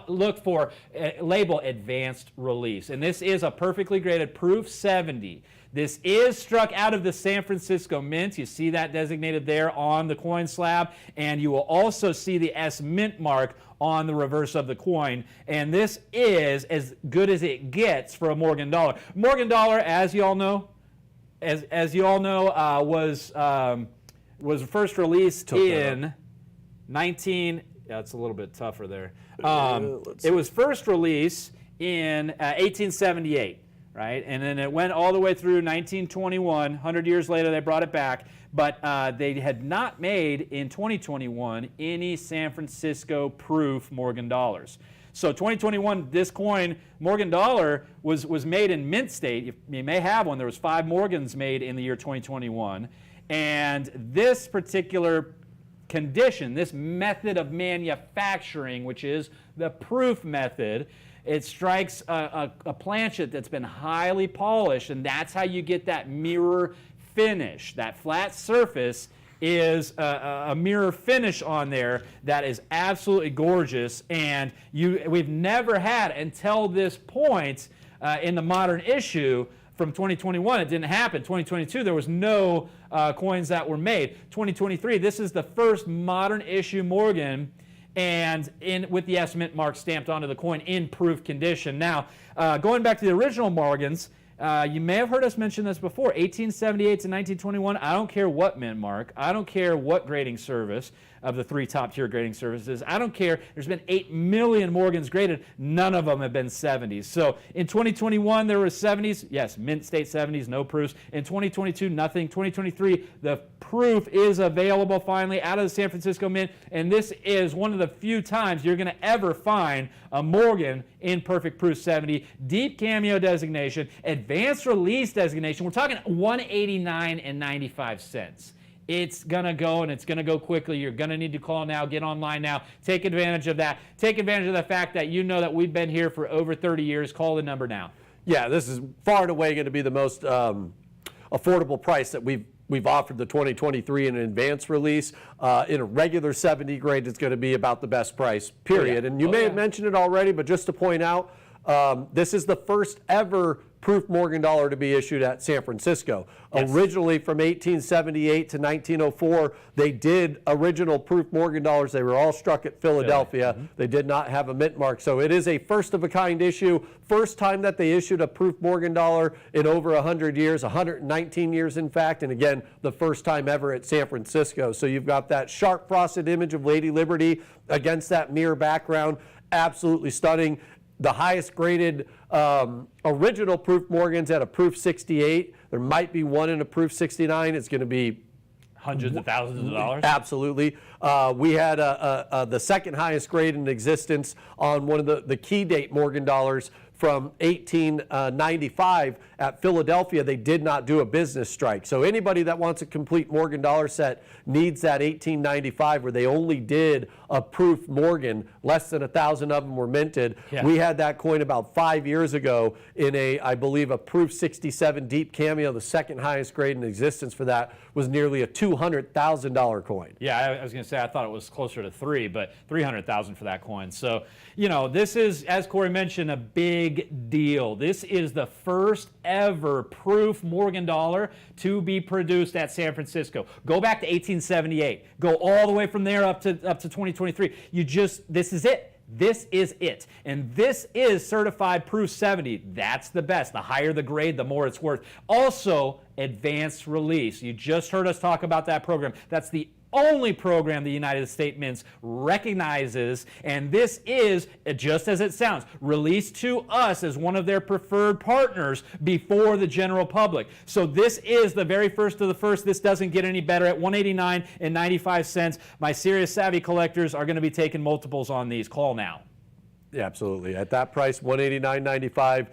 looked for label, advanced release. And this is a perfectly graded Proof 70. This is struck out of the San Francisco Mint. You see that designated there on the coin slab, and you will also see the S Mint mark on the reverse of the coin. And this is as good as it gets for a Morgan dollar. Morgan dollar, as you all know, was first released in 19. Yeah, it's a little bit tougher there. It was first released in 1878. Right, and then it went all the way through 1921. 100 years later, they brought it back, but they had not made in 2021 any San Francisco proof Morgan dollars. So 2021, this coin, Morgan dollar, was made in mint state. You may have one. There was 5 Morgans made in the year 2021, and this particular condition, this method of manufacturing, which is the proof method, it strikes a planchet that's been highly polished, and that's how you get that mirror finish. That flat surface is a mirror finish on there that is absolutely gorgeous, and we've never had, until this point in the modern issue from 2021, it didn't happen. 2022, there was no coins that were made. 2023, this is the first modern issue Morgan, and with the S Mint mark stamped onto the coin in proof condition. Now, going back to the original Morgans, you may have heard us mention this before, 1878 to 1921, I don't care what mint mark, I don't care what grading service of the 3 top-tier grading services, I don't care, there's been 8 million Morgans graded, none of them have been 70s. So in 2021, there were 70s, yes, mint state 70s, no proofs. In 2022, nothing. 2023, the proof is available finally out of the San Francisco Mint, and this is one of the few times you're going to ever find a Morgan in perfect proof 70, deep cameo designation, advanced release designation. We're talking $189.95. It's going to go, and it's going to go quickly. You're going to need to call now, get online now, take advantage of that. Take advantage of the fact that you know that we've been here for over 30 years. Call the number now. Yeah, this is far and away going to be the most affordable price that we've offered the 2023 in an advanced release. In a regular 70 grade, it's going to be about the best price, period. Oh, yeah. And you may have mentioned it already, but just to point out, this is the first ever proof Morgan dollar to be issued at San Francisco. Yes. Originally from 1878 to 1904, they did original proof Morgan dollars. They were all struck at Philadelphia. Mm-hmm. They did not have a mint mark. So it is a first of a kind issue. First time that they issued a proof Morgan dollar in over 100 years, 119 years in fact, and again, the first time ever at San Francisco. So you've got that sharp frosted image of Lady Liberty against that mirror background. Absolutely stunning. the highest graded original proof Morgans at a proof 68. There might be one in a proof 69. It's going to be hundreds of thousands of dollars. Absolutely. We had the second highest grade in existence on one of the key date Morgan dollars from 1895 at Philadelphia. They did not do a business strike. So anybody that wants a complete Morgan dollar set needs that 1895 where they only did a proof Morgan. Less than 1,000 of them were minted. Yeah. We had that coin about 5 years ago in I believe, a proof 67 deep cameo. The second highest grade in existence for that was nearly a $200,000 coin. Yeah, I was going to say I thought it was closer to $3, but $300,000 for that coin. So, this is, as Corey mentioned, a big deal. This is the first ever proof Morgan dollar to be produced at San Francisco. Go back to 1878. Go all the way from there up to 2023. This is it. This is it. And this is certified proof 70. That's the best. The higher the grade, the more it's worth. Also, advanced release. You just heard us talk about that program. That's the only program the United States Mints recognizes, and this is, just as it sounds, released to us as one of their preferred partners before the general public. So this is the very first of the first. This doesn't get any better at $189.95. My serious savvy collectors are going to be taking multiples on these. Call now. Yeah, absolutely. At that price, $189.95.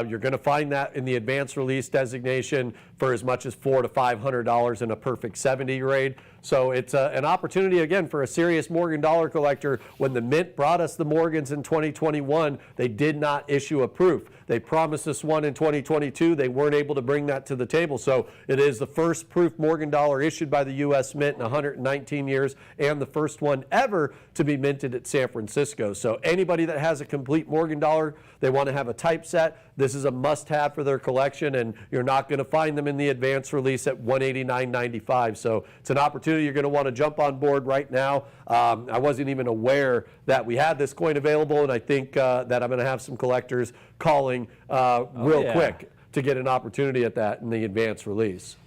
You're going to find that in the advanced release designation for as much as $400 to $500 in a perfect 70 grade. So it's an opportunity, again, for a serious Morgan dollar collector. When the Mint brought us the Morgans in 2021, they did not issue a proof. They promised us one in 2022. They weren't able to bring that to the table. So it is the first proof Morgan dollar issued by the U.S. Mint in 119 years and the first one ever to be minted at San Francisco. So anybody that has a complete Morgan dollar, they want to have a typeset, this is a must-have for their collection, and you're not going to find them in the advanced release at $189.95. So it's an opportunity you're going to want to jump on board right now. I wasn't even aware that we had this coin available, and I think that I'm going to have some collectors calling real quick to get an opportunity at that in the advanced release.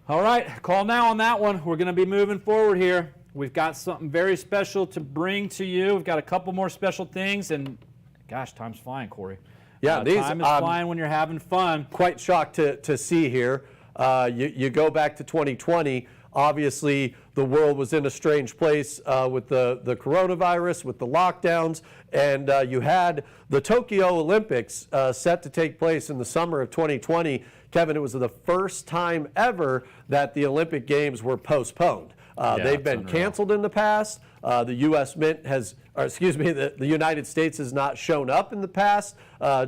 All right, call now on that one. We're going to be moving forward here. We've got something very special to bring to you. We've got a couple more special things, and gosh, time's flying, Corey. Yeah, time is flying when you're having fun. Quite shocked to see here. You go back to 2020. Obviously, the world was in a strange place with the coronavirus, with the lockdowns, and you had the Tokyo Olympics set to take place in the summer of 2020. Kevin, it was the first time ever that the Olympic Games were postponed. They've been canceled in the past. The U.S. Mint has, the United States has not shown up in the past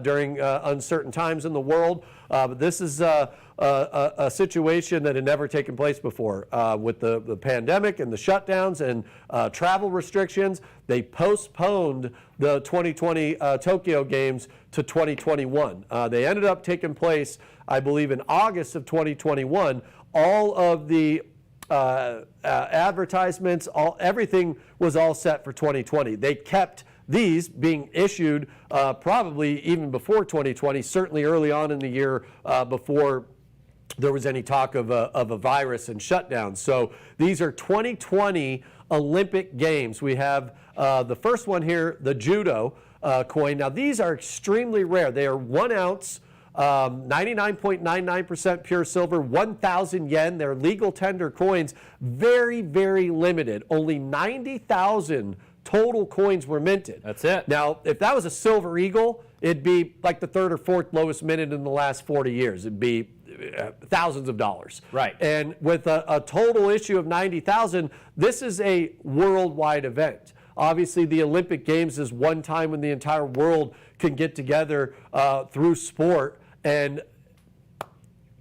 during uncertain times in the world. But this is a situation that had never taken place before with the pandemic and the shutdowns and travel restrictions. They postponed the 2020 Tokyo Games to 2021. They ended up taking place, I believe, in August of 2021. All of the advertisements, everything was all set for 2020. They kept these being issued probably even before 2020, certainly early on in the year before there was any talk of a virus and shutdown. So these are 2020 Olympic Games. We have the first one here, the judo coin. Now these are extremely rare. They are 1 ounce. 99.99% pure silver, 1,000 yen. They're legal tender coins. Very, very limited. Only 90,000 total coins were minted. That's it. Now, if that was a silver eagle, it'd be like the third or fourth lowest minted in the last 40 years. It'd be thousands of dollars. Right. And with a total issue of 90,000, this is a worldwide event. Obviously, the Olympic Games is one time when the entire world can get together through sport and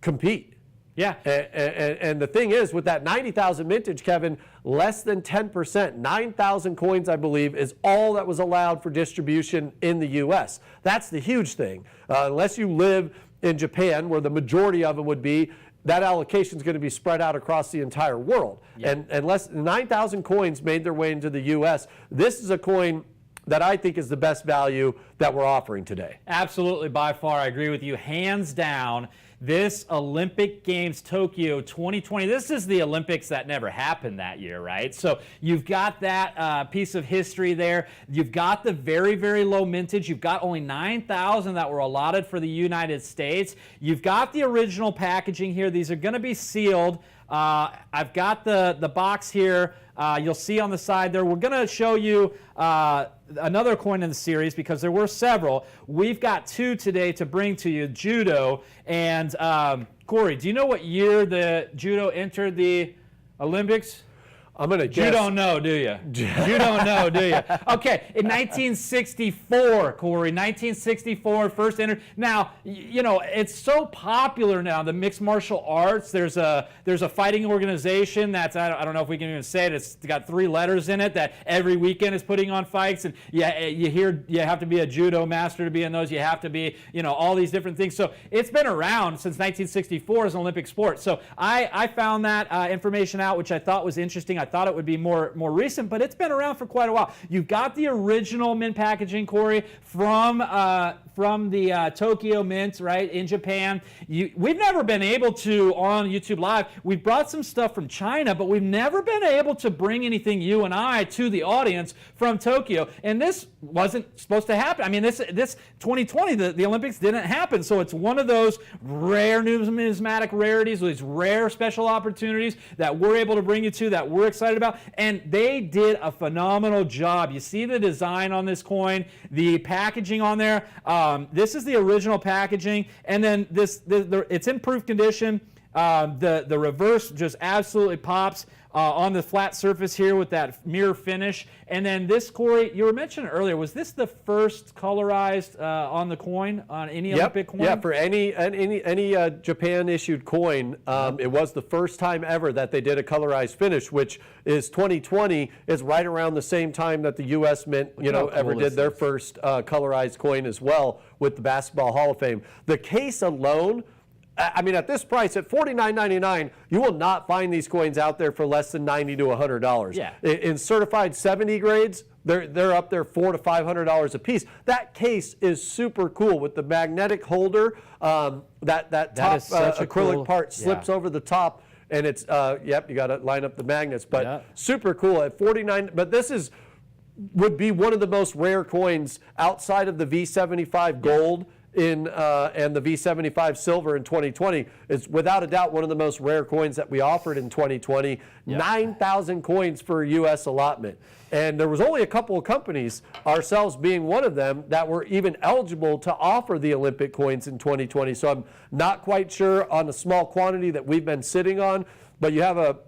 compete. Yeah. And the thing is, with that 90,000 mintage, Kevin, less than 10%, 9,000 coins, I believe, is all that was allowed for distribution in the U.S. That's the huge thing. Unless you live in Japan, where the majority of them would be, that allocation is going to be spread out across the entire world. Yeah. And less than 9,000 coins made their way into the U.S. This is a coin that I think is the best value that we're offering today. Absolutely, by far, I agree with you. Hands down, this Olympic Games Tokyo 2020. This is the Olympics that never happened that year, right? So you've got that piece of history there. You've got the very, very low mintage. You've got only 9,000 that were allotted for the United States. You've got the original packaging here. These are going to be sealed. I've got the box here. You'll see on the side there. We're going to show you another coin in the series because there were several. We've got two today to bring to you, Judo. And Corey, do you know what year the Judo entered the Olympics? I'm going to guess. You don't know, do you? You don't know, do you? Okay, in 1964, Corey, 1964, first entered. Now, you know, it's so popular now, the mixed martial arts. There's a fighting organization that's, I don't know if we can even say it, it's got 3 letters in it that every weekend is putting on fights. And yeah, you hear you have to be a judo master to be in those. You have to be, you know, all these different things. So it's been around since 1964 as an Olympic sport. So I found that information out, which I thought was interesting. I thought it would be more recent, but it's been around for quite a while. You've got the original mint packaging, Corey, from the Tokyo Mint, right, in Japan. We've never been able to, on YouTube Live, we've brought some stuff from China, but we've never been able to bring anything, you and I, to the audience from Tokyo. And this wasn't supposed to happen. I mean, this 2020, the Olympics didn't happen. So it's one of those rare numismatic rarities, these rare special opportunities that we're able to bring you to, that we're excited about. And they did a phenomenal job. You see the design on this coin, the packaging on there. This is the original packaging, and then it's in proof condition. The reverse just absolutely pops on the flat surface here with that mirror finish. And then this, Corey, you were mentioning earlier, was this the first colorized on the coin, on any Olympic coin? Yeah, for any Japan issued coin, it was the first time ever that they did a colorized finish, which is 2020, is right around the same time that the U.S. Mint, ever did their first colorized coin as well with the Basketball Hall of Fame. The case alone, I mean, at this price, at $49.99, you will not find these coins out there for less than $90 to $100. Yeah. In certified 70 grades, they're up there $400 to $500 a piece. That case is super cool with the magnetic holder. That top acrylic part slips over the top, and it's you got to line up the magnets. But super cool at $49. But this would be one of the most rare coins outside of the V75 gold and the V75 silver in 2020. Is without a doubt one of the most rare coins that we offered in 2020. 9,000 coins for a U.S. allotment. And there was only a couple of companies, ourselves being one of them, that were even eligible to offer the Olympic coins in 2020. So I'm not quite sure on the small quantity that we've been sitting on, but you have a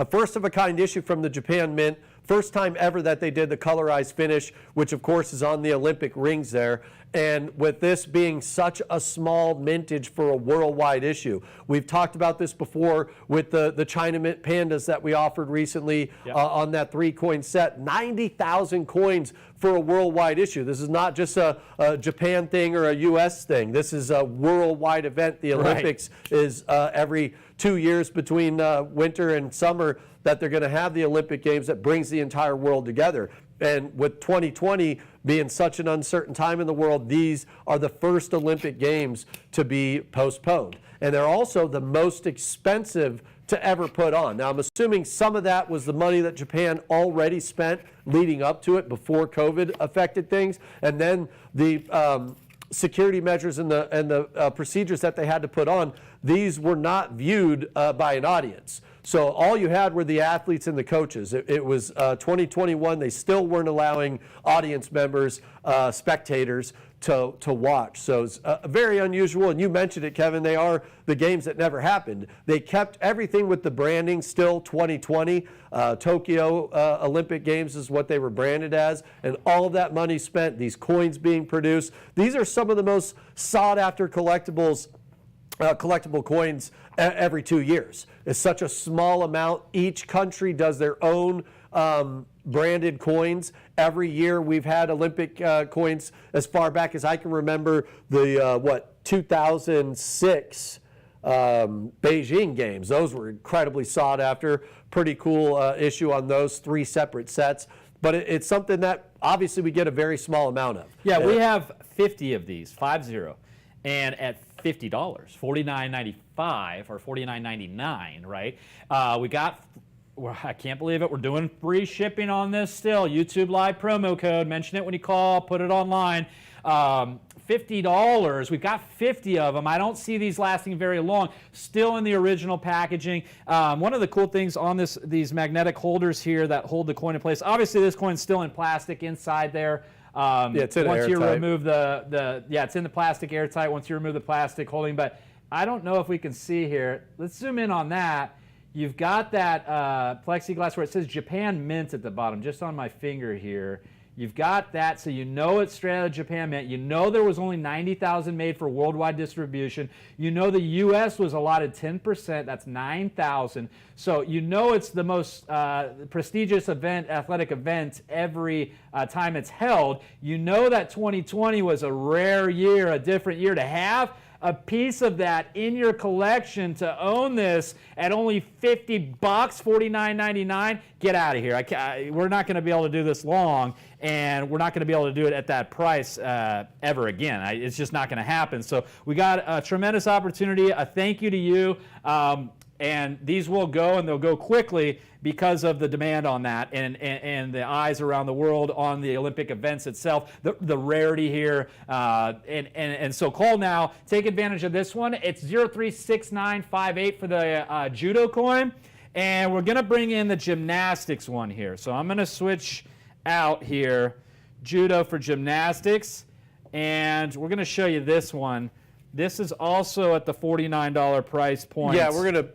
first of a kind issue from the Japan Mint. First time ever that they did the colorized finish, which of course is on the Olympic rings there. And with this being such a small mintage for a worldwide issue, we've talked about this before with the China Mint pandas that we offered recently on that 3-coin set. 90,000 coins for a worldwide issue. This is not just a Japan thing or a U.S. thing. This is a worldwide event. The Olympics is every 2 years between winter and summer that they're going to have the Olympic Games that brings the entire world together. And with 2020 being such an uncertain time in the world, these are the first Olympic Games to be postponed. And they're also the most expensive to ever put on. Now, I'm assuming some of that was the money that Japan already spent leading up to it before COVID affected things. And then the security measures and the procedures that they had to put on, these were not viewed by an audience. So all you had were the athletes and the coaches. It was 2021. They still weren't allowing audience members, spectators, to watch. So it's very unusual. And you mentioned it, Kevin. They are the games that never happened. They kept everything with the branding still 2020. Tokyo Olympic Games is what they were branded as. And all of that money spent, these coins being produced. These are some of the most sought after collectible coins every 2 years. It's such a small amount. Each country does their own branded coins. Every year we've had Olympic coins as far back as I can remember. The 2006 Beijing Games. Those were incredibly sought after. Pretty cool issue on those 3 separate sets. But it's something that obviously we get a very small amount of. Yeah, we have 50 of these, 50. And at $50, $49.95 or $49.99, right? We got, I can't believe it, we're doing free shipping on this still. YouTube Live promo code, mention it when you call, put it online. $50, we've got 50 of them. I don't see these lasting very long. Still in the original packaging. One of the cool things on these magnetic holders here that hold the coin in place, obviously this coin's still in plastic inside there. Yeah, it's in once you airtight. remove it's in the plastic airtight once you remove the plastic holding, but I don't know if we can see here. Let's zoom in on that. You've got that plexiglass where it says Japan Mint at the bottom, just on my finger here. You've got that, so you know it's straight out of Japan Mint. You know there was only 90,000 made for worldwide distribution. You know the U.S. was allotted 10%. That's 9,000. So you know it's the most prestigious athletic event every time it's held. You know that 2020 was a rare year, a different year. To have a piece of that in your collection, to own this at only $50, $49.99, get out of here. We're not going to be able to do this long, and we're not going to be able to do it at that price ever again. It's just not going to happen. So we got a tremendous opportunity. A thank you to you. And these will go, and they'll go quickly because of the demand on that and the eyes around the world on the Olympic events itself, the rarity here. And so call now. Take advantage of this one. It's 036958 for the judo coin. And we're going to bring in the gymnastics one here. So I'm going to switch out here, judo for gymnastics. And we're going to show you this one. This is also at the $49 price point. Yeah, we're going to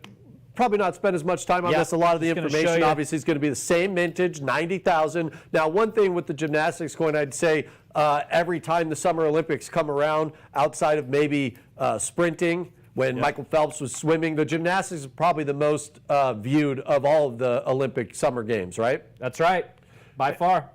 probably not spend as much time on this. A lot of the information obviously is going to be the same mintage, 90,000. Now, one thing with the gymnastics coin, I'd say every time the Summer Olympics come around, outside of maybe sprinting, when Michael Phelps was swimming, the gymnastics is probably the most viewed of all of the Olympic Summer Games, right? That's right, by far.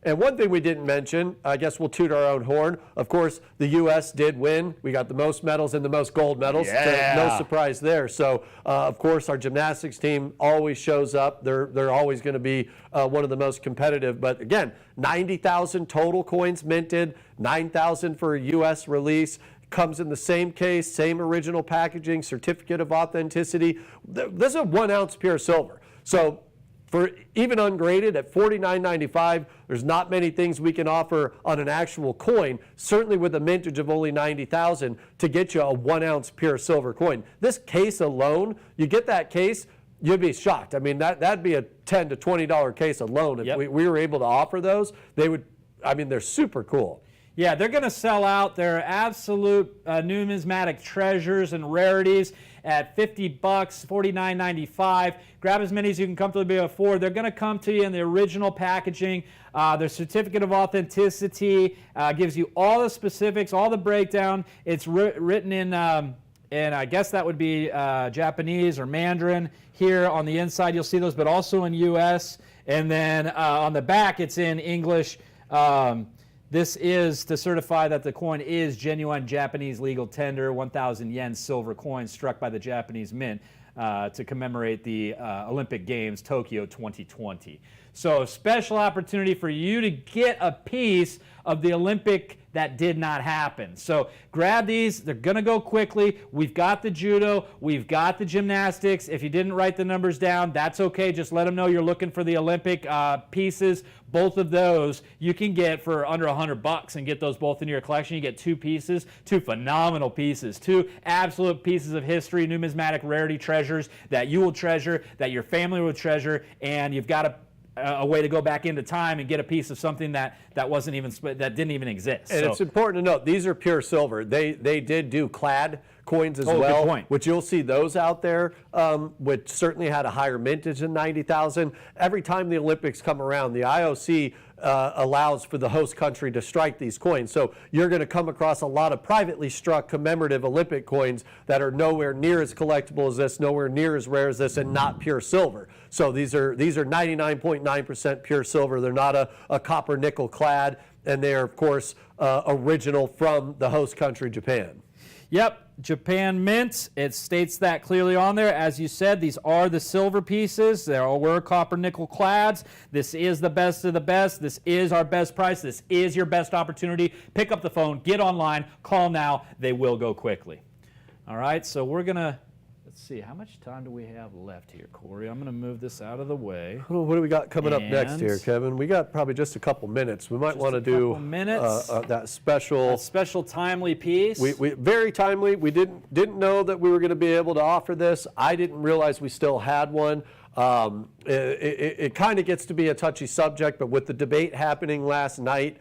And one thing we didn't mention, I guess we'll toot our own horn. Of course, the U.S. did win. We got the most medals and the most gold medals. Yeah. So no surprise there. So, of course, our gymnastics team always shows up. They're always going to be one of the most competitive. But again, 90,000 total coins minted, 9,000 for a U.S. release. Comes in the same case, same original packaging, certificate of authenticity. This is a 1 ounce pure silver. So for even ungraded at $49.95, there's not many things we can offer on an actual coin, certainly with a mintage of only 90,000 to get you a 1 ounce pure silver coin. This case alone, you get that case, you'd be shocked. I mean, that'd be a $10 to $20 case alone. If we were able to offer those, they're super cool. Yeah, they're going to sell out. They're absolute numismatic treasures and rarities at $50, $49.95. Grab as many as you can comfortably afford. They're going to come to you in the original packaging. Their certificate of authenticity gives you all the specifics, all the breakdown. It's written in I guess that would be Japanese or Mandarin. Here on the inside, you'll see those, but also in U.S. And then on the back, it's in English. This is to certify that the coin is genuine Japanese legal tender, 1,000 yen silver coin struck by the Japanese Mint to commemorate the Olympic Games Tokyo 2020. So a special opportunity for you to get a piece of the Olympic that did not happen. So grab these. They're going to go quickly. We've got the judo. We've got the gymnastics. If you didn't write the numbers down, that's okay. Just let them know you're looking for the Olympic pieces. Both of those you can get for under $100 and get those both in your collection. You get 2 pieces, 2 phenomenal pieces, 2 absolute pieces of history, numismatic rarity treasures that you will treasure, that your family will treasure, and you've got a way to go back into time and get a piece of something that didn't even exist. And it's important to note, these are pure silver. They did do clad coins as well, good point. Which you'll see those out there, which certainly had a higher mintage than 90,000. Every time the Olympics come around, the IOC allows for the host country to strike these coins. So you're going to come across a lot of privately struck commemorative Olympic coins that are nowhere near as collectible as this, nowhere near as rare as this, and not pure silver. So these are 99.9% pure silver. They're not a copper nickel clad, and they are, of course, original from the host country, Japan. Yep, Japan Mint. It states that clearly on there. As you said, these are the silver pieces. There were copper nickel clads. This is the best of the best. This is our best price. This is your best opportunity. Pick up the phone, get online, call now. They will go quickly. All right, so we're gonna, let's see, how much time do we have left here, Corey? I'm gonna move this out of the way. Oh, what do we got coming up next And- here, Kevin? We got probably just a couple minutes. We might Just want to a do couple minutes. that special. A special timely piece. We very timely. We didn't know that we were going to be able to offer this. I didn't realize we still had one. It kind of gets to be a touchy subject, but with the debate happening last night,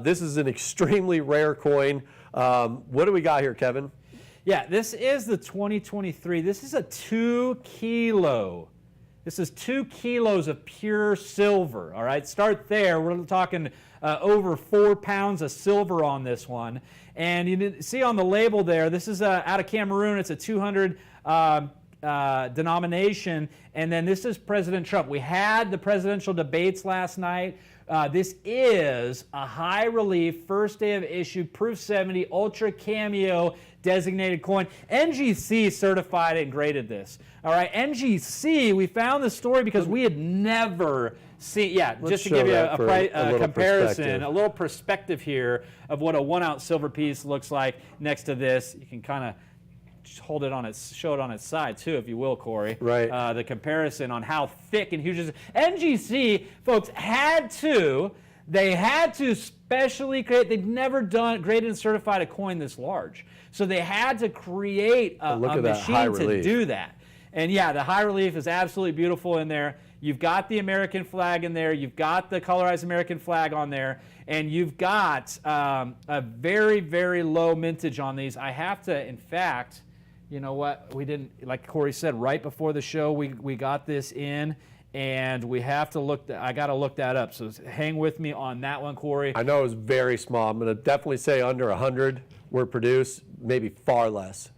this is an extremely rare coin. What do we got here, Kevin? Yeah, this is the 2023. This is a 2 kilo. This is 2 kilos of pure silver. All right, start there. We're talking over 4 pounds of silver on this one. And you see on the label there, this is out of Cameroon. It's a 200 denomination. And then this is President Trump. We had the presidential debates last night. This is a high relief, first day of issue, proof 70, ultra cameo designated coin. NGC certified and graded this. All right, NGC, we found this story because we had never seen, just to give you a comparison, a little perspective here of what a 1 ounce silver piece looks like next to this. You can kind of hold it on its, show it on its side too, if you will, Corey. Right. The comparison on how thick and huge it is. NGC, folks, they had to specially create, they've never graded and certified a coin this large. So they had to create a machine to do that. And yeah, the high relief is absolutely beautiful in there. You've got the American flag in there. You've got the colorized American flag on there. And you've got a very, very low mintage on these. I have to, in fact, you know what? We didn't, like Corey said, right before the show, we got this in. And we have to look, I got to look that up. So hang with me on that one, Corey. I know it was very small. I'm going to definitely say under 100 were produced, maybe far less.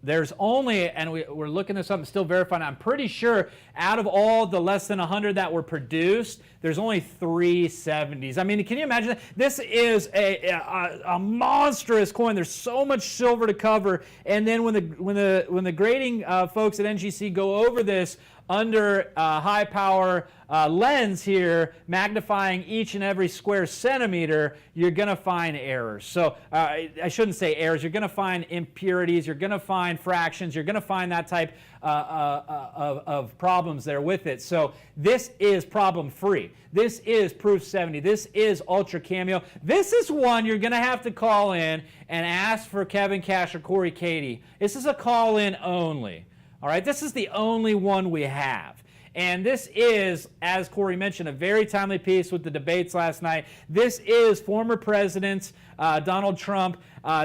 There's only, and we're looking this up and still verifying, I'm pretty sure out of all the less than 100 that were produced, there's only 370s. I mean, can you imagine that? This is a monstrous coin. There's so much silver to cover. And then when the grading folks at NGC go over this under high power lens here, magnifying each and every square centimeter, you're going to find errors. So I shouldn't say errors. You're going to find impurities. You're going to find fractions. You're going to find that type of problems there with it. So this is problem free. This is proof 70. This is ultra cameo. This is one you're going to have to call in and ask for Kevin Cash or Corey Cady. This is a call in only. All right, this is the only one we have. And this is, as Corey mentioned, a very timely piece with the debates last night. This is former President Donald Trump.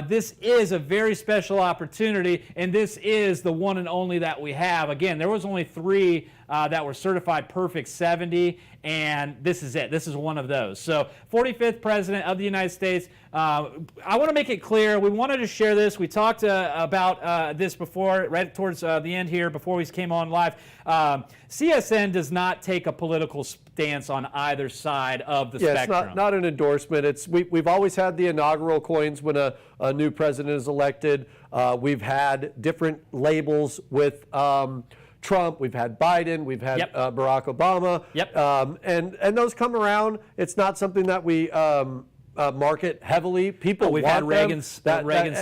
This is a very special opportunity, and this is the one and only that we have. Again, there was only 3 that were certified perfect 70, and this is it. This is one of those. So 45th President of the United States. I want to make it clear, we wanted to share this. We talked about this before, right towards the end here, before we came on live. CSN does not take a political stance on either side of the spectrum. It's not an endorsement. We've always had the inaugural coins when a new president is elected. We've had different labels with Trump, we've had Biden, we've had Barack Obama, and those come around. It's not something that we market heavily. People we've want had Reagan's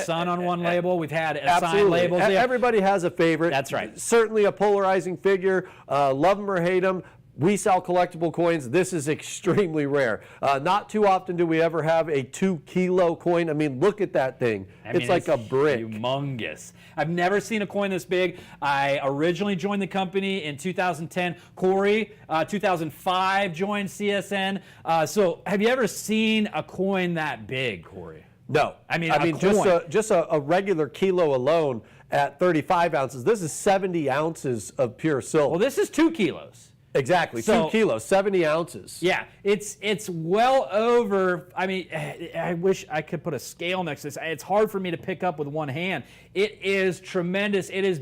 son on one label. We've had assigned labels. Everybody has a favorite. That's right. Certainly a polarizing figure. Love them or hate them. We sell collectible coins. This is extremely rare. Not too often do we ever have a 2 kilo coin. I mean, look at that thing. It's like a brick. Humongous. I've never seen a coin this big. I originally joined the company in 2010. Corey, 2005, joined CSN. So have you ever seen a coin that big, Corey? No. I mean just a regular kilo alone at 35 ounces. This is 70 ounces of pure silver. Well, this is 2 kilos. Exactly, so, 2 kilos, 70 ounces. Yeah, it's well over, I mean, I wish I could put a scale next to this. It's hard for me to pick up with one hand. It is tremendous. It is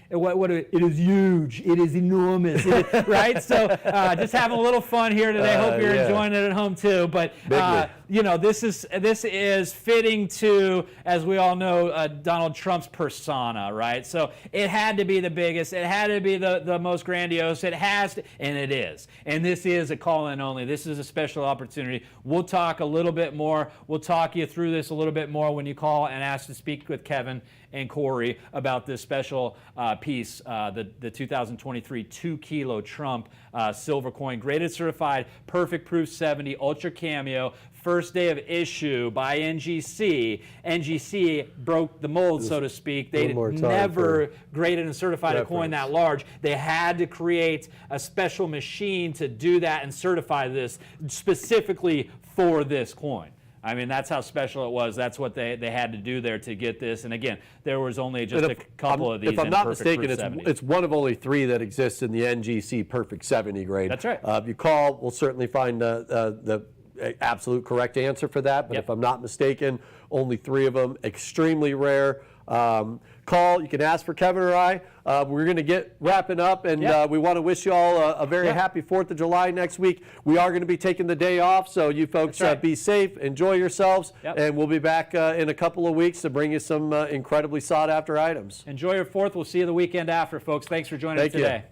it is huge. It is enormous. Right? So just having a little fun here today. Hope you're enjoying it at home too. But you know, this is fitting to, as we all know, Donald Trump's persona, right? So it had to be the biggest. It had to be the most grandiose. It has to, and it is. And this is a call-in only. This is a special opportunity. We'll talk a little bit more. We'll talk you through this a little bit more when you call and ask to speak with Kevin and Corey about this special piece, the 2023 2-kilo Trump silver coin, graded certified, perfect proof 70, ultra cameo, first day of issue by NGC. NGC broke the mold, so to speak. They never graded and certified a coin that large. They had to create a special machine to do that and certify this specifically for this coin. I mean, that's how special it was. That's what they had to do there to get this. And again, there was only just a couple of these. If I'm not mistaken, it's one of only 3 that exists in the NGC Perfect 70 grade. That's right. If you call, we'll certainly find the absolute correct answer for that. But if I'm not mistaken, only 3 of them, extremely rare. Call, you can ask for Kevin or I. We're going to get wrapping up, and we want to wish you all a very happy 4th of July next week. We are going to be taking the day off, so you folks be safe, enjoy yourselves, and we'll be back in a couple of weeks to bring you some incredibly sought-after items. Enjoy your 4th. We'll see you the weekend after, folks. Thanks for joining us today.